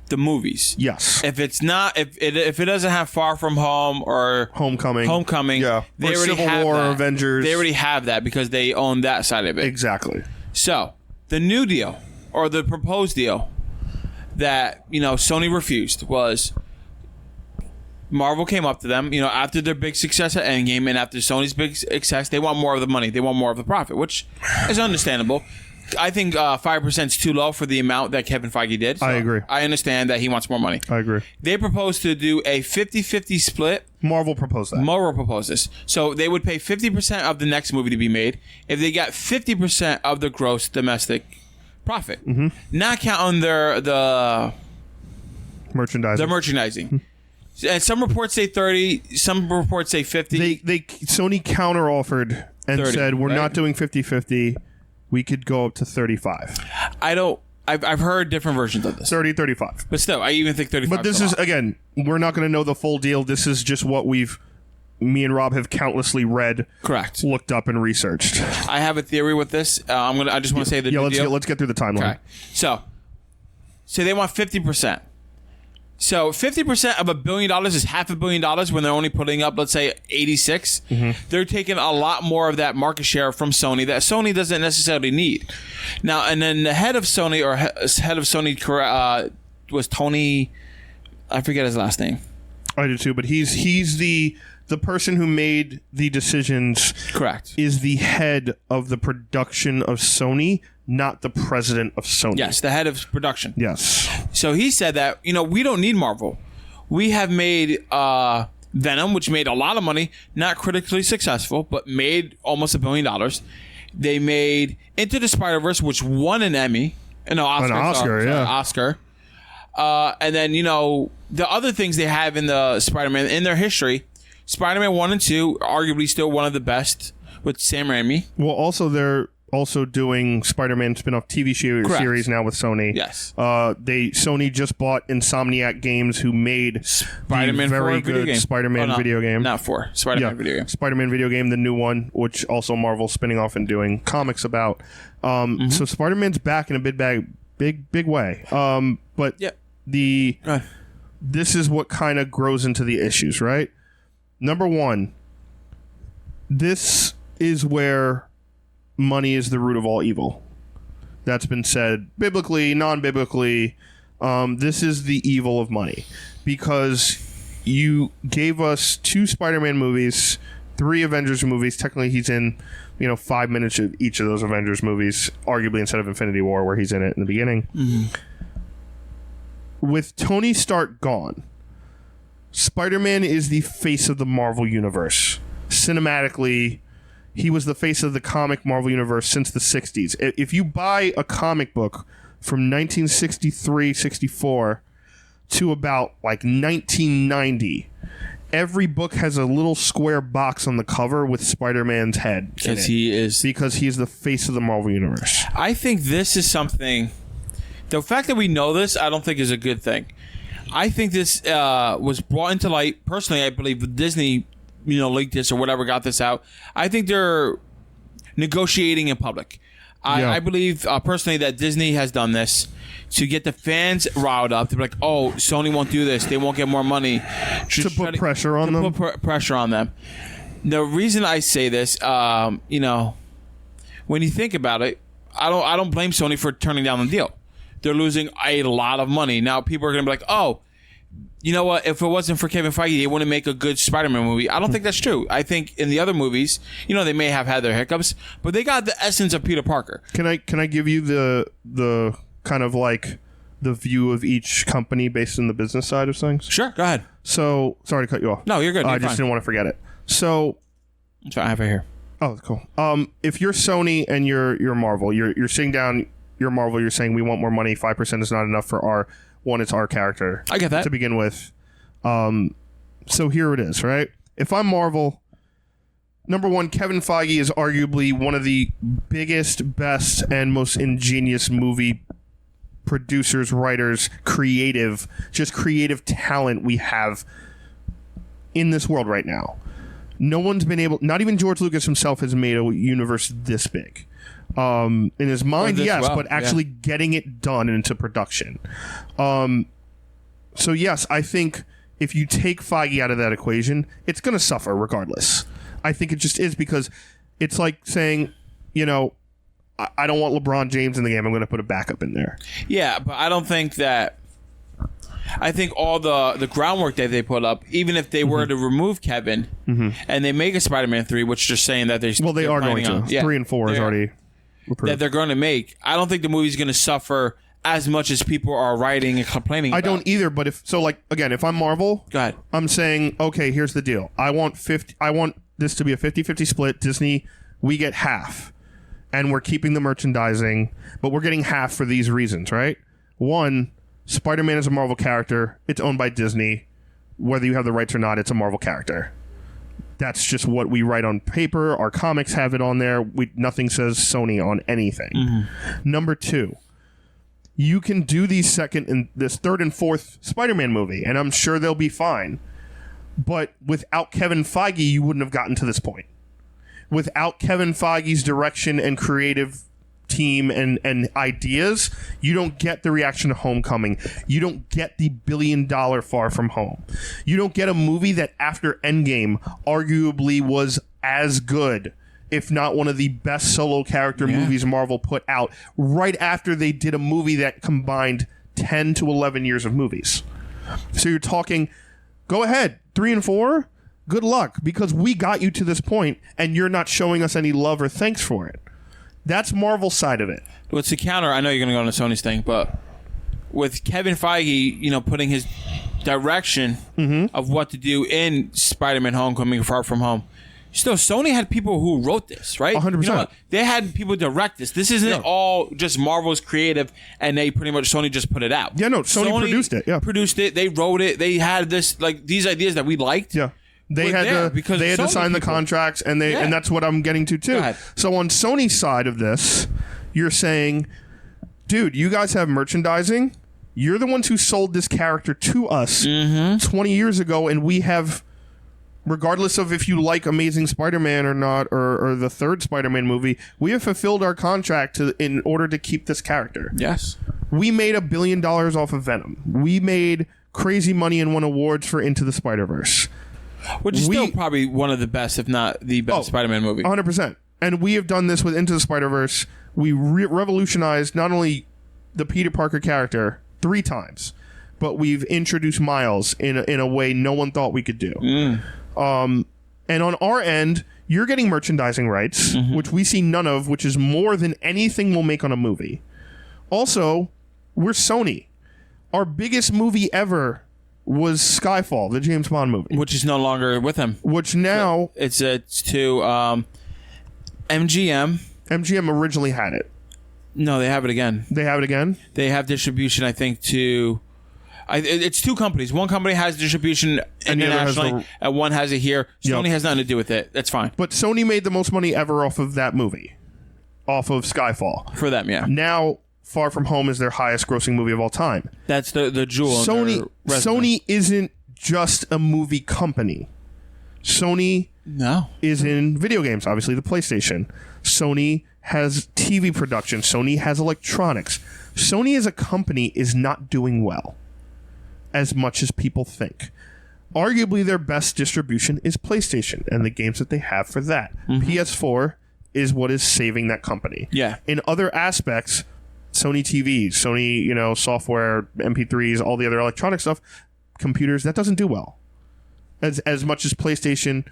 the movies. Yes. If it's not, if it doesn't have Far From Home or Homecoming, yeah, they already Civil have War, that. Avengers. They already have that because they own that side of it. Exactly. So the new deal or the proposed deal that Sony refused was Marvel came up to them, after their big success at Endgame and after Sony's big success, they want more of the money, they want more of the profit, which is understandable. I think 5% is too low for the amount that Kevin Feige did. So I agree. I understand that he wants more money. I agree. They proposed to do a 50-50 split. Marvel proposed that. Marvel proposed this. So they would pay 50% of the next movie to be made if they got 50% of the gross domestic profit. Not counting the merchandising. And some reports say 30, some reports say 50. Sony counter-offered and 30, said, we're not doing 50-50. We could go up to 35. I've heard different versions of this. 30, 35. But still, I even think 35. But this is, again, we're not going to know the full deal. This is just what me and Rob have countlessly read, correct, looked up and researched. I have a theory with this. I just want to say the new deal. Let's get through the timeline. Okay. So they want 50%. So 50% of $1 billion is $500 million when they're only putting up, let's say, 86. They're taking a lot more of that market share from Sony that Sony doesn't necessarily need. Now, and then the head of Sony was Tony. I forget his last name. I do too, but he's the person who made the decisions. Correct. Is the head of the production of Sony, not the president of Sony. Yes, the head of production. Yes. So he said that, we don't need Marvel. We have made Venom, which made a lot of money, not critically successful, but made almost $1 billion. They made Into the Spider-Verse, which won an Emmy. Oscar. And then, the other things they have in the Spider-Man, in their history, Spider-Man 1 and 2, arguably still one of the best with Sam Raimi. Well, also they're also doing Spider-Man spin-off TV series now with Sony. Yes. Sony just bought Insomniac Games, who made Spider-Man the very 4 video good game. Spider-Man video game. Not 4. Spider-Man video game. Spider-Man video game, the new one, which also Marvel's spinning off and doing comics about. So Spider-Man's back in a big way. But this is what kind of grows into the issues, right? Number one, this is where money is the root of all evil. That's been said biblically, non-biblically. This is the evil of money, because you gave us 2 Spider-Man movies, 3 Avengers movies. Technically, he's in 5 minutes of each of those Avengers movies, arguably instead of Infinity War, where he's in it in the beginning. With Tony Stark gone, Spider-Man is the face of the Marvel Universe. Cinematically, he was the face of the comic Marvel Universe since the 60s. If you buy a comic book from 1963-64 to about 1990, every book has a little square box on the cover with Spider-Man's head. Because he's the face of the Marvel Universe. I think this is something... The fact that we know this, I don't think is a good thing. I think this was brought into light. Personally, I believe Disney... leaked this or whatever, got this out. I think they're negotiating in public. I believe personally that Disney has done this to get the fans riled up. To be like, oh, Sony won't do this. They won't get more money. To put pressure on them. Put pressure on them. The reason I say this, when you think about it, I don't blame Sony for turning down the deal. They're losing a lot of money. Now people are going to be like, oh, you know what? If it wasn't for Kevin Feige, they wouldn't make a good Spider-Man movie. I don't think that's true. I think in the other movies, they may have had their hiccups, but they got the essence of Peter Parker. Can I give you the kind of the view of each company based on the business side of things? Sure, go ahead. So sorry to cut you off. No, you're good. I just didn't want to forget it. So that's what I have it here. Oh, cool. If you're Sony and you're Marvel, you're sitting down. You're Marvel. You're saying we want more money. 5% is not enough for our. One, it's our character. I get that. To begin with. So here it is, right? If I'm Marvel, number one, Kevin Feige is arguably one of the biggest, best, and most ingenious movie producers, writers, creative talent we have in this world right now. No one's been able, not even George Lucas himself has made a universe this big. In his mind, yes, but actually getting it done into production. So yes, I think if you take Feige out of that equation, it's going to suffer regardless. I think it just is, because it's like saying, I don't want LeBron James in the game. I'm going to put a backup in there. Yeah, but I don't think that. I think all the groundwork that they put up, even if they were to remove Kevin and they make a Spider-Man 3, which they're saying that they are going to. 3 and 4 is already approved. That they're going to make. I don't think the movie's going to suffer as much as people are writing and complaining about. I don't either, but if I'm Marvel, go ahead. I'm saying, okay, here's the deal. I want this to be a 50-50 split. Disney, we get half. And we're keeping the merchandising, but we're getting half for these reasons, right? One, Spider-Man is a Marvel character. It's owned by Disney. Whether you have the rights or not, it's a Marvel character. That's just what we write on paper. Our comics have it on there. Nothing says Sony on anything. Number two, you can do this third and fourth Spider-Man movie, and I'm sure they'll be fine. But without Kevin Feige, you wouldn't have gotten to this point. Without Kevin Feige's direction and creative team and ideas, you don't get the reaction to Homecoming. You don't get the $1 billion Far From Home. You don't get a movie that after Endgame arguably was as good, if not one of the best solo character movies Marvel put out, right after they did a movie that combined 10 to 11 years of movies. So you're talking, go ahead, 3 and 4, good luck, because we got you to this point and you're not showing us any love or thanks for it. That's Marvel's side of it. What's the counter? I know you're going to go into Sony's thing, but with Kevin Feige, putting his direction of what to do in Spider-Man Homecoming, Far From Home, still, Sony had people who wrote this, right? 100%. They had people direct this. This isn't all just Marvel's creative, and Sony just put it out. Yeah, no, Sony produced it. Yeah, produced it. They wrote it. They had these ideas that we liked. Yeah. They had to sign the contracts, and that's what I'm getting to too. So on Sony's side of this, you're saying, dude, you guys have merchandising. You're the ones who sold this character to us 20 years ago, and we have, regardless of if you like Amazing Spider-Man or not, or the third Spider-Man movie, we have fulfilled our contract in order to keep this character. Yes. We made $1 billion off of Venom. We made crazy money and won awards for Into the Spider-Verse. Which is still probably one of the best, if not the best Spider-Man movie. 100%. And we have done this with Into the Spider-Verse. We revolutionized not only the Peter Parker character 3 times, but we've introduced Miles in a way no one thought we could do. And on our end, you're getting merchandising rights, which we see none of, which is more than anything we'll make on a movie. Also, we're Sony. Our biggest movie ever was Skyfall, the James Bond movie, which is no longer with him. Which now it's to MGM. MGM originally had it. No, they have it again. They have it again? They have distribution, I think, to... it's 2 companies. One company has distribution internationally, and one has it here. Sony has nothing to do with it. That's fine. But Sony made the most money ever off of that movie. Off of Skyfall. For them, yeah. Now, Far From Home is their highest grossing movie of all time. That's the jewel. Sony isn't just a movie company. Sony is in video games, obviously the PlayStation. Sony has TV production. Sony has electronics. Sony as a company is not doing well as much as people think. Arguably their best distribution is PlayStation and the games that they have for that. PS4 is what is saving that company. Yeah. In other aspects, Sony TVs, Sony, software, MP3s, all the other electronic stuff, computers, that doesn't do well. As much as PlayStation,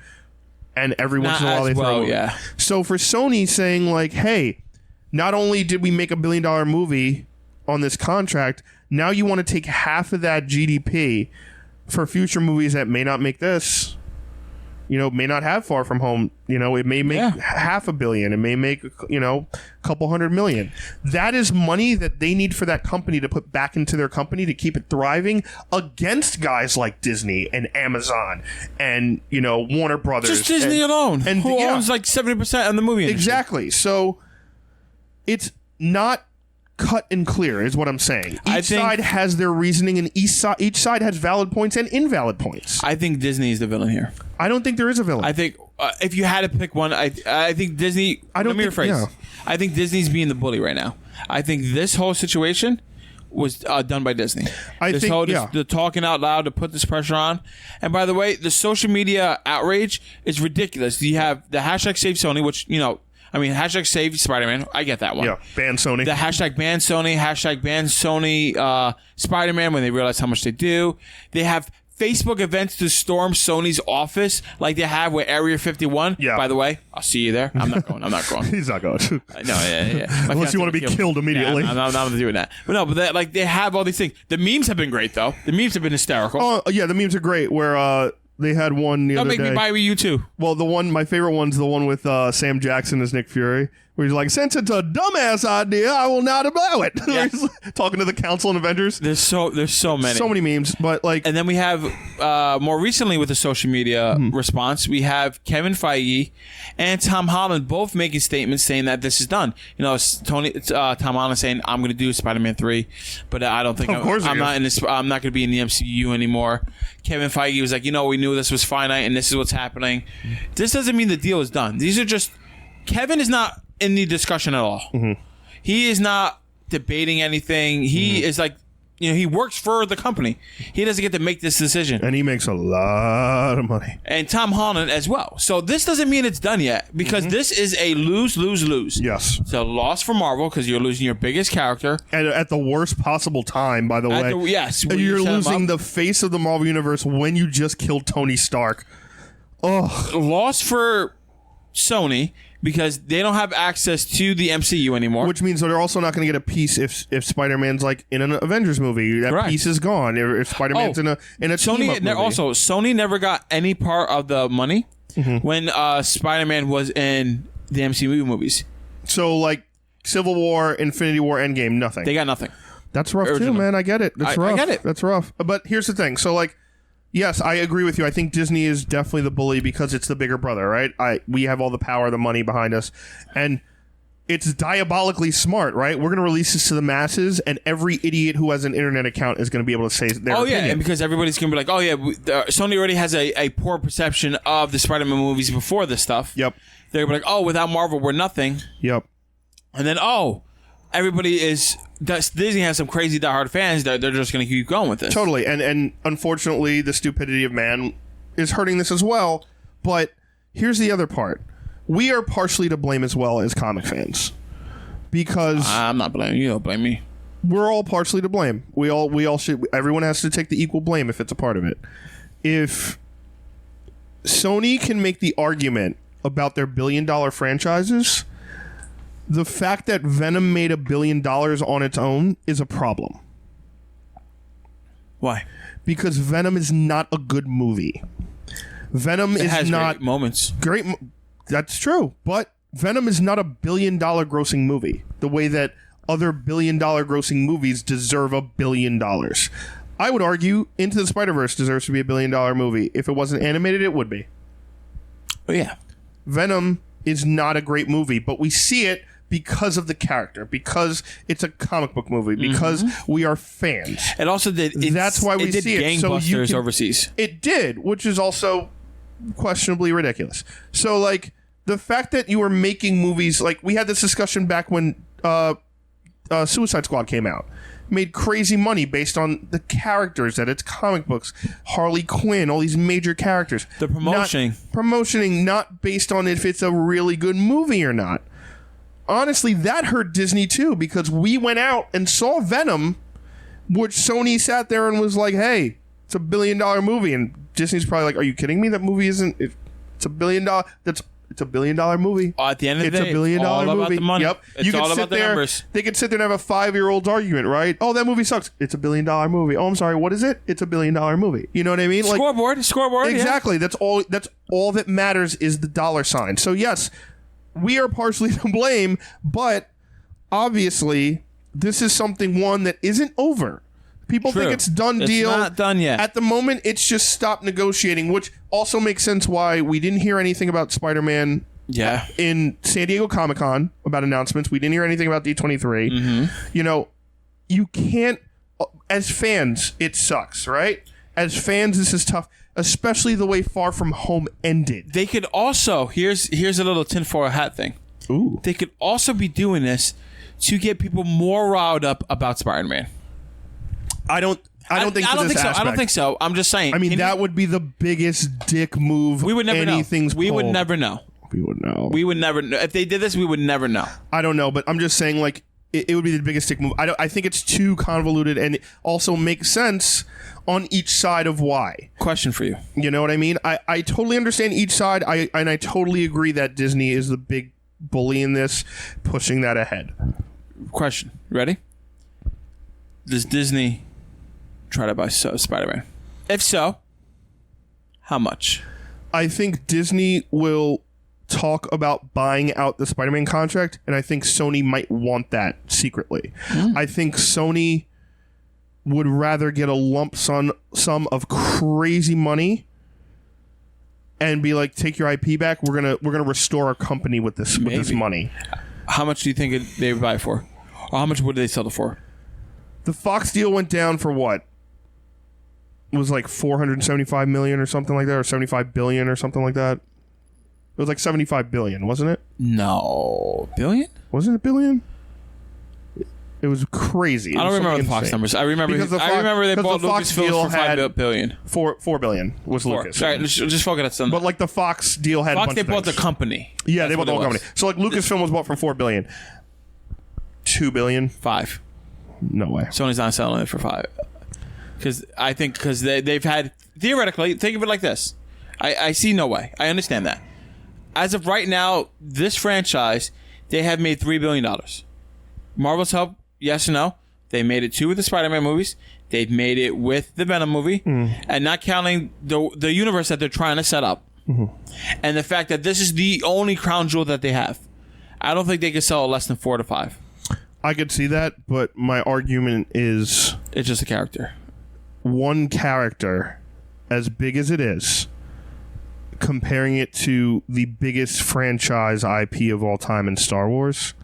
and every once in a while they throw it. So for Sony saying like, hey, not only did we make $1 billion movie on this contract, now you want to take half of that GDP for future movies that may not make this, may not have Far From Home. It may make $500 million. It may make, a couple $100 million. That is money that they need for that company to put back into their company to keep it thriving against guys like Disney and Amazon and, Warner Brothers. Just Disney alone. And who owns like 70% of the movie industry. Exactly. So it's not cut and clear is what I'm saying. Each side has their reasoning, and each side has valid points and invalid points. I think Disney is the villain here. I don't think there is a villain. I think if you had to pick one, I think Disney... Let me rephrase. Yeah. I think Disney's being the bully right now. I think this whole situation was done by Disney. The talking out loud to put this pressure on. And by the way, the social media outrage is ridiculous. You have the hashtag Save Sony, which, hashtag Save Spider-Man. I get that one. Yeah, ban Sony. The hashtag ban Sony, hashtag ban Sony Spider-Man when they realize how much they do. They have Facebook events to storm Sony's office like they have with Area 51. Yeah. By the way, I'll see you there. I'm not going. He's not going. Yeah. Unless you want to be killed immediately. Yeah, I'm not doing that. But no, they have all these things. The memes have been great, though. The memes have been hysterical. Oh, yeah, the memes are great where... They had one the other day. Don't make me buy with you too. Well, my favorite one's the one with Sam Jackson as Nick Fury, where he's like, since it's a dumbass idea, I will not allow it. Yeah. He's talking to the Council and Avengers. There's so many. So many memes, but and then we have more recently with the social media response, we have Kevin Feige and Tom Holland both making statements saying that this is done. Tom Holland saying, I'm going to do Spider-Man 3, but I don't think I'm not going to be in the MCU anymore. Kevin Feige was like, we knew this was finite and this is what's happening. This doesn't mean the deal is done. These are just... Kevin is not in the discussion at all. He is not debating anything. He is like... he works for the company. He doesn't get to make this decision. And he makes a lot of money. And Tom Holland as well. So this doesn't mean it's done yet, because this is a lose-lose-lose. Yes. It's a loss for Marvel because you're losing your biggest character. And at the worst possible time, by the way. Yes. You're losing the face of the Marvel Universe when you just killed Tony Stark. Oh. Loss for Sony, because they don't have access to the MCU anymore. Which means they're also not going to get a piece if Spider-Man's like in an Avengers movie. That piece is gone. If Spider-Man's in a Sony movie. Also, Sony never got any part of the money when Spider-Man was in the MCU movies. So like Civil War, Infinity War, Endgame, nothing. They got nothing. That's rough too, man. I get it. That's rough. I get it. That's rough. But here's the thing. So like Yes, I agree with you. I think Disney is definitely the bully because it's the bigger brother, right? We have all the power, the money behind us, and it's diabolically smart, right? We're going to release this to the masses, and every idiot who has an internet account is going to be able to say their opinion. And because everybody's going to be like, Sony already has a poor perception of the Spider-Man movies before this stuff. Yep. They're going to be like, without Marvel, we're nothing. Yep. And then, everybody is... Disney has some crazy diehard fans that they're just going to keep going with this. Totally. And unfortunately, the stupidity of man is hurting this as well. But here's the other part. We are partially to blame as well as comic fans. Because... I'm not blaming you. Don't blame me. We're all partially to blame. We all should... Everyone has to take the equal blame if it's a part of it. If Sony can make the argument about their billion-dollar franchises... The fact that Venom made $1 billion on its own is a problem. Why? Because Venom is not a good movie. Venom is not great moments. That's true, but Venom is not a $1 billion grossing movie. The way that other $1 billion grossing movies deserve $1 billion. I would argue Into the Spider-Verse deserves to be $1 billion movie. If it wasn't animated, it would be. Oh yeah. Venom is not a great movie, but we see it because of the character, because it's a comic book movie, because we are fans. It also did. That's why we see it. So you can, overseas. It did, which is also questionably ridiculous. So, like, the fact that you were making movies, like, we had this discussion back when Suicide Squad came out. Made crazy money based on the characters that it's comic books. Harley Quinn, all these major characters. The promotioning. Not based on if it's a really good movie or not. Honestly, that hurt Disney too, because we went out and saw Venom, which Sony sat there and was like, hey, it's $1 billion movie. And Disney's probably like, are you kidding me? That movie isn't... It's $1 billion... It's $1 billion movie. At the end of the day, it's $1 billion movie. About the money. Yep. It's all about the numbers. They could sit there and have a 5-year-old argument, right? Oh, that movie sucks. It's $1 billion movie. Oh, I'm sorry. What is it? It's $1 billion movie. You know what I mean? Like, Scoreboard. Exactly. Yeah. That's all that matters is the dollar sign. So yes, we are partially to blame, but obviously this is something that isn't over. People think it's done deal. It's not done yet. At the moment, it's just stopped negotiating, which also makes sense why we didn't hear anything about Spider-Man in San Diego Comic-Con about announcements. We didn't hear anything about D23. You know, you can't... As fans, it sucks, right? As fans, this is tough, especially the way Far From Home ended. They could also... Here's a little tinfoil hat thing. Ooh. They could also be doing this to get people more riled up about Spider-Man. I don't think so. I don't think so. I'm just saying. I mean, that would be the biggest dick move. We would never know. We would never know. We would know. We would never know. If they did this, we would never know. I don't know, but I'm just saying, like, it would be the biggest dick move. I think it's too convoluted, and it also makes sense on each side of why. Question for you. You know what I mean? I totally understand each side, and I totally agree that Disney is the big bully in this, pushing that ahead. Question. Ready? Does Disney try to buy Spider-Man? If so, how much? I think Disney will talk about buying out the Spider-Man contract, and I think Sony might want that secretly. I think Sony would rather get a lump sum of crazy money and be like, take your IP back. We're gonna restore our company with this money. How much do you think they would buy it for? Or how much would they sell it for? The Fox deal went down for what? It was like $475 million or something like that, or $75 billion or something like that. It was like $75 billion, wasn't it? No. Billion? Wasn't it billion? It was crazy. I don't remember the Fox numbers. I remember they bought Lucasfilm for $5 billion. $4 billion was Lucas. All right, just focus on something. But like the Fox deal had a bunch they of bought things. the company. Yeah, they bought the whole company. So like Lucasfilm was bought for $4 billion. $2 billion? 5. No way. Sony's not selling it for 5. Because they've had, theoretically, think of it like this. I see no way. I understand that. As of right now, this franchise, they have made $3 billion. Marvel's help, yes or no? They made it 2 with the Spider-Man movies. They've made it with the Venom movie. And not counting the universe that they're trying to set up. And the fact that this is the only crown jewel that they have. I don't think they could sell it less than 4 to 5. I could see that, but my argument is... It's just a character. One character as big as it is, comparing it to the biggest franchise IP of all time in Star Wars,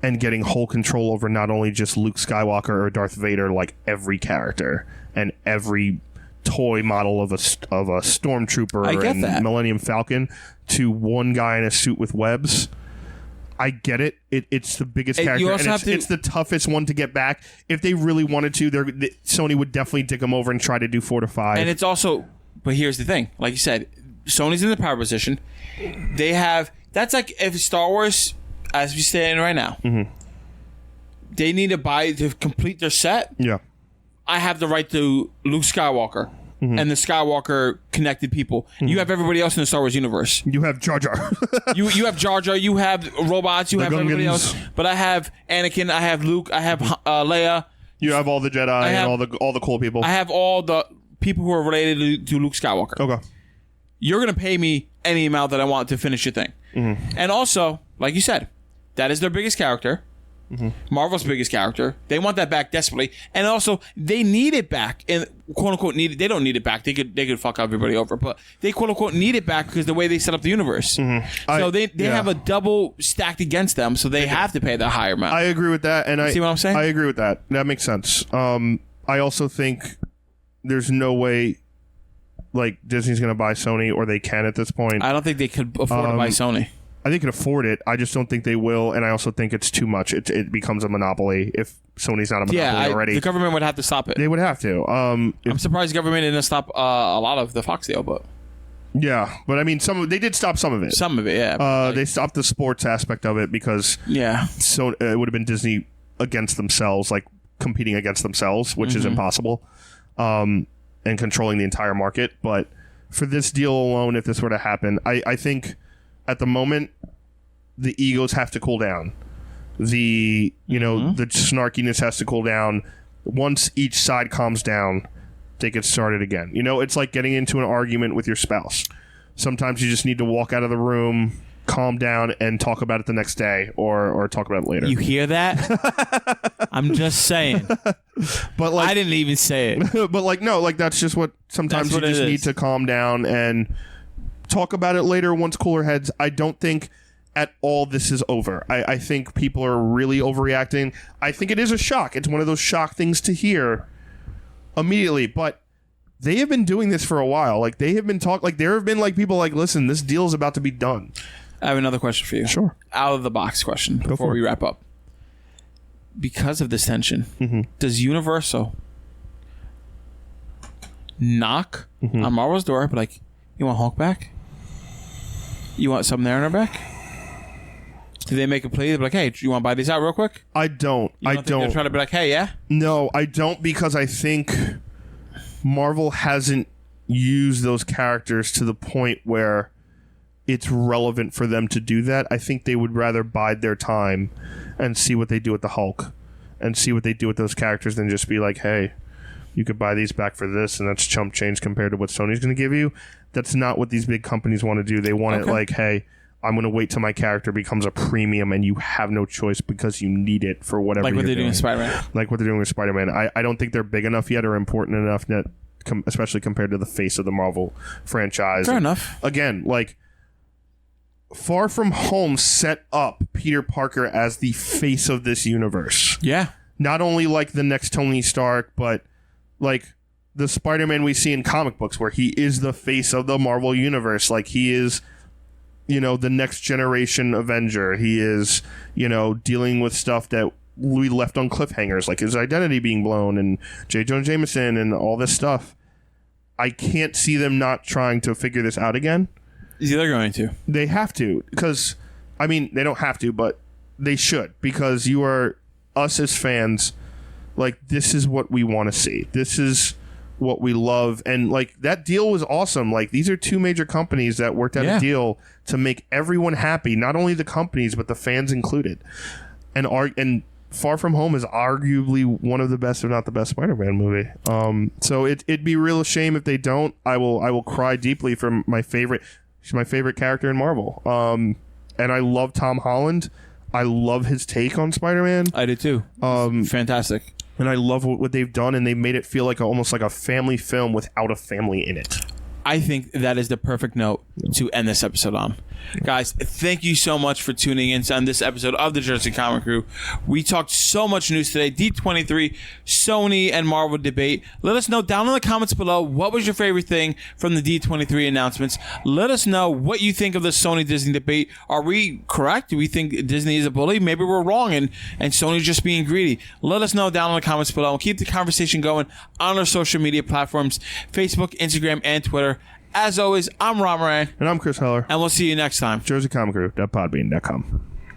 and getting whole control over not only just Luke Skywalker or Darth Vader, like every character and every toy model of a stormtrooper and that. Millennium Falcon, to one guy in a suit with webs. I get it. It's the biggest character, and it's the toughest one to get back. If they really wanted to, Sony would definitely dig them over and try to do 4 to 5. And it's also, but here's the thing: like you said, Sony's in the power position. They have. That's like if Star Wars, as we stand right now, they need to buy to complete their set. Yeah, I have the right to Luke Skywalker. And the Skywalker connected people. You have everybody else in the Star Wars universe. You have Jar Jar. you have Jar Jar. You have robots. You have everybody else. But I have Anakin. I have Luke. I have Leia. You have all the Jedi and all the cool people. I have all the people who are related to Luke Skywalker. Okay. You're gonna pay me any amount that I want to finish your thing. And also, like you said, that is their biggest character. Marvel's biggest character. They want that back desperately, and also they need it back. And quote unquote need it. They don't need it back. They could fuck everybody over, but they quote unquote need it back because the way they set up the universe. So they have a double stacked against them, so they have to pay the higher amount. I agree with that, and see what I'm saying? I agree with that. That makes sense. I also think there's no way like Disney's going to buy Sony, or they can at this point. I don't think they could afford to buy Sony. I think they can afford it. I just don't think they will, and I also think it's too much. It becomes a monopoly if Sony's not a monopoly already. The government would have to stop it. They would have to. I'm surprised the government didn't stop a lot of the Fox deal, but yeah. But I mean, they did stop some of it. Some of it, yeah. They stopped the sports aspect of it because so it would have been Disney against themselves, like competing against themselves, which is impossible, and controlling the entire market. But for this deal alone, if this were to happen, I think. At the moment, the egos have to cool down. The the snarkiness has to cool down. Once each side calms down, they get started again. It's like getting into an argument with your spouse. Sometimes you just need to walk out of the room, calm down, and talk about it the next day, or talk about it later. You hear that? I'm just saying. But like, I didn't even say it. But no, that's just what sometimes you just need to calm down and talk about it later once cooler heads. I don't think at all this is over. I think people are really overreacting. I think it is a shock. It's one of those shock things to hear immediately, but they have been doing this for a while. Like they have been there have been people like, listen, this deal is about to be done. I have another question for you. Sure. Out of the box question before we wrap up. Because of this tension, does Universal knock on Marvel's door, but like, you want Hulk back? You want something there in our back? Do they make a plea? They're like, hey, you want to buy these out real quick? I don't. They're trying to be like, hey, yeah? No, I don't, because I think Marvel hasn't used those characters to the point where it's relevant for them to do that. I think they would rather bide their time and see what they do with the Hulk and see what they do with those characters than just be like, hey, you could buy these back for this, and that's chump change compared to what Sony's going to give you. That's not what these big companies want to do. They want it like, hey, I'm going to wait till my character becomes a premium, and you have no choice because you need it for whatever you're doing. Like what they're doing with Spider-Man. Like what they're doing with Spider-Man. I don't think they're big enough yet or important enough yet, especially compared to the face of the Marvel franchise. Fair enough. Again, Far From Home set up Peter Parker as the face of this universe. Yeah. Not only the next Tony Stark, but the Spider-Man we see in comic books, where he is the face of the Marvel universe. He is, the next generation Avenger. He is, dealing with stuff that we left on cliffhangers, like his identity being blown and J. Jonah Jameson and all this stuff. I can't see them not trying to figure this out again. They're going to. They have to, because, they don't have to, but they should, because you are us as fans. This is what we want to see. This is what we love. And that deal was awesome. These are two major companies that worked out a deal to make everyone happy, not only the companies but the fans included. And Far From Home is arguably one of the best, if not the best, Spider-Man movie. So it'd be a real shame if they don't. I will cry deeply for my favorite. She's my favorite character in Marvel. And I love Tom Holland. I love his take on Spider-Man. I do too. Fantastic. And I love what they've done, and they made it feel like almost like a family film without a family in it. I think that is the perfect note to end this episode on. Guys, thank you so much for tuning in on this episode of the Jersey Comic Krew. We talked so much news today. D23, Sony and Marvel debate. Let us know down in the comments below, what was your favorite thing from the D23 announcements? Let us know what you think of the Sony-Disney debate. Are we correct? Do we think Disney is a bully? Maybe we're wrong and Sony's just being greedy. Let us know down in the comments below. Keep the conversation going on our social media platforms, Facebook, Instagram, and Twitter. As always, I'm Ron Moran. And I'm Chris Heller. And we'll see you next time. JerseyComicKrew.podbean.com.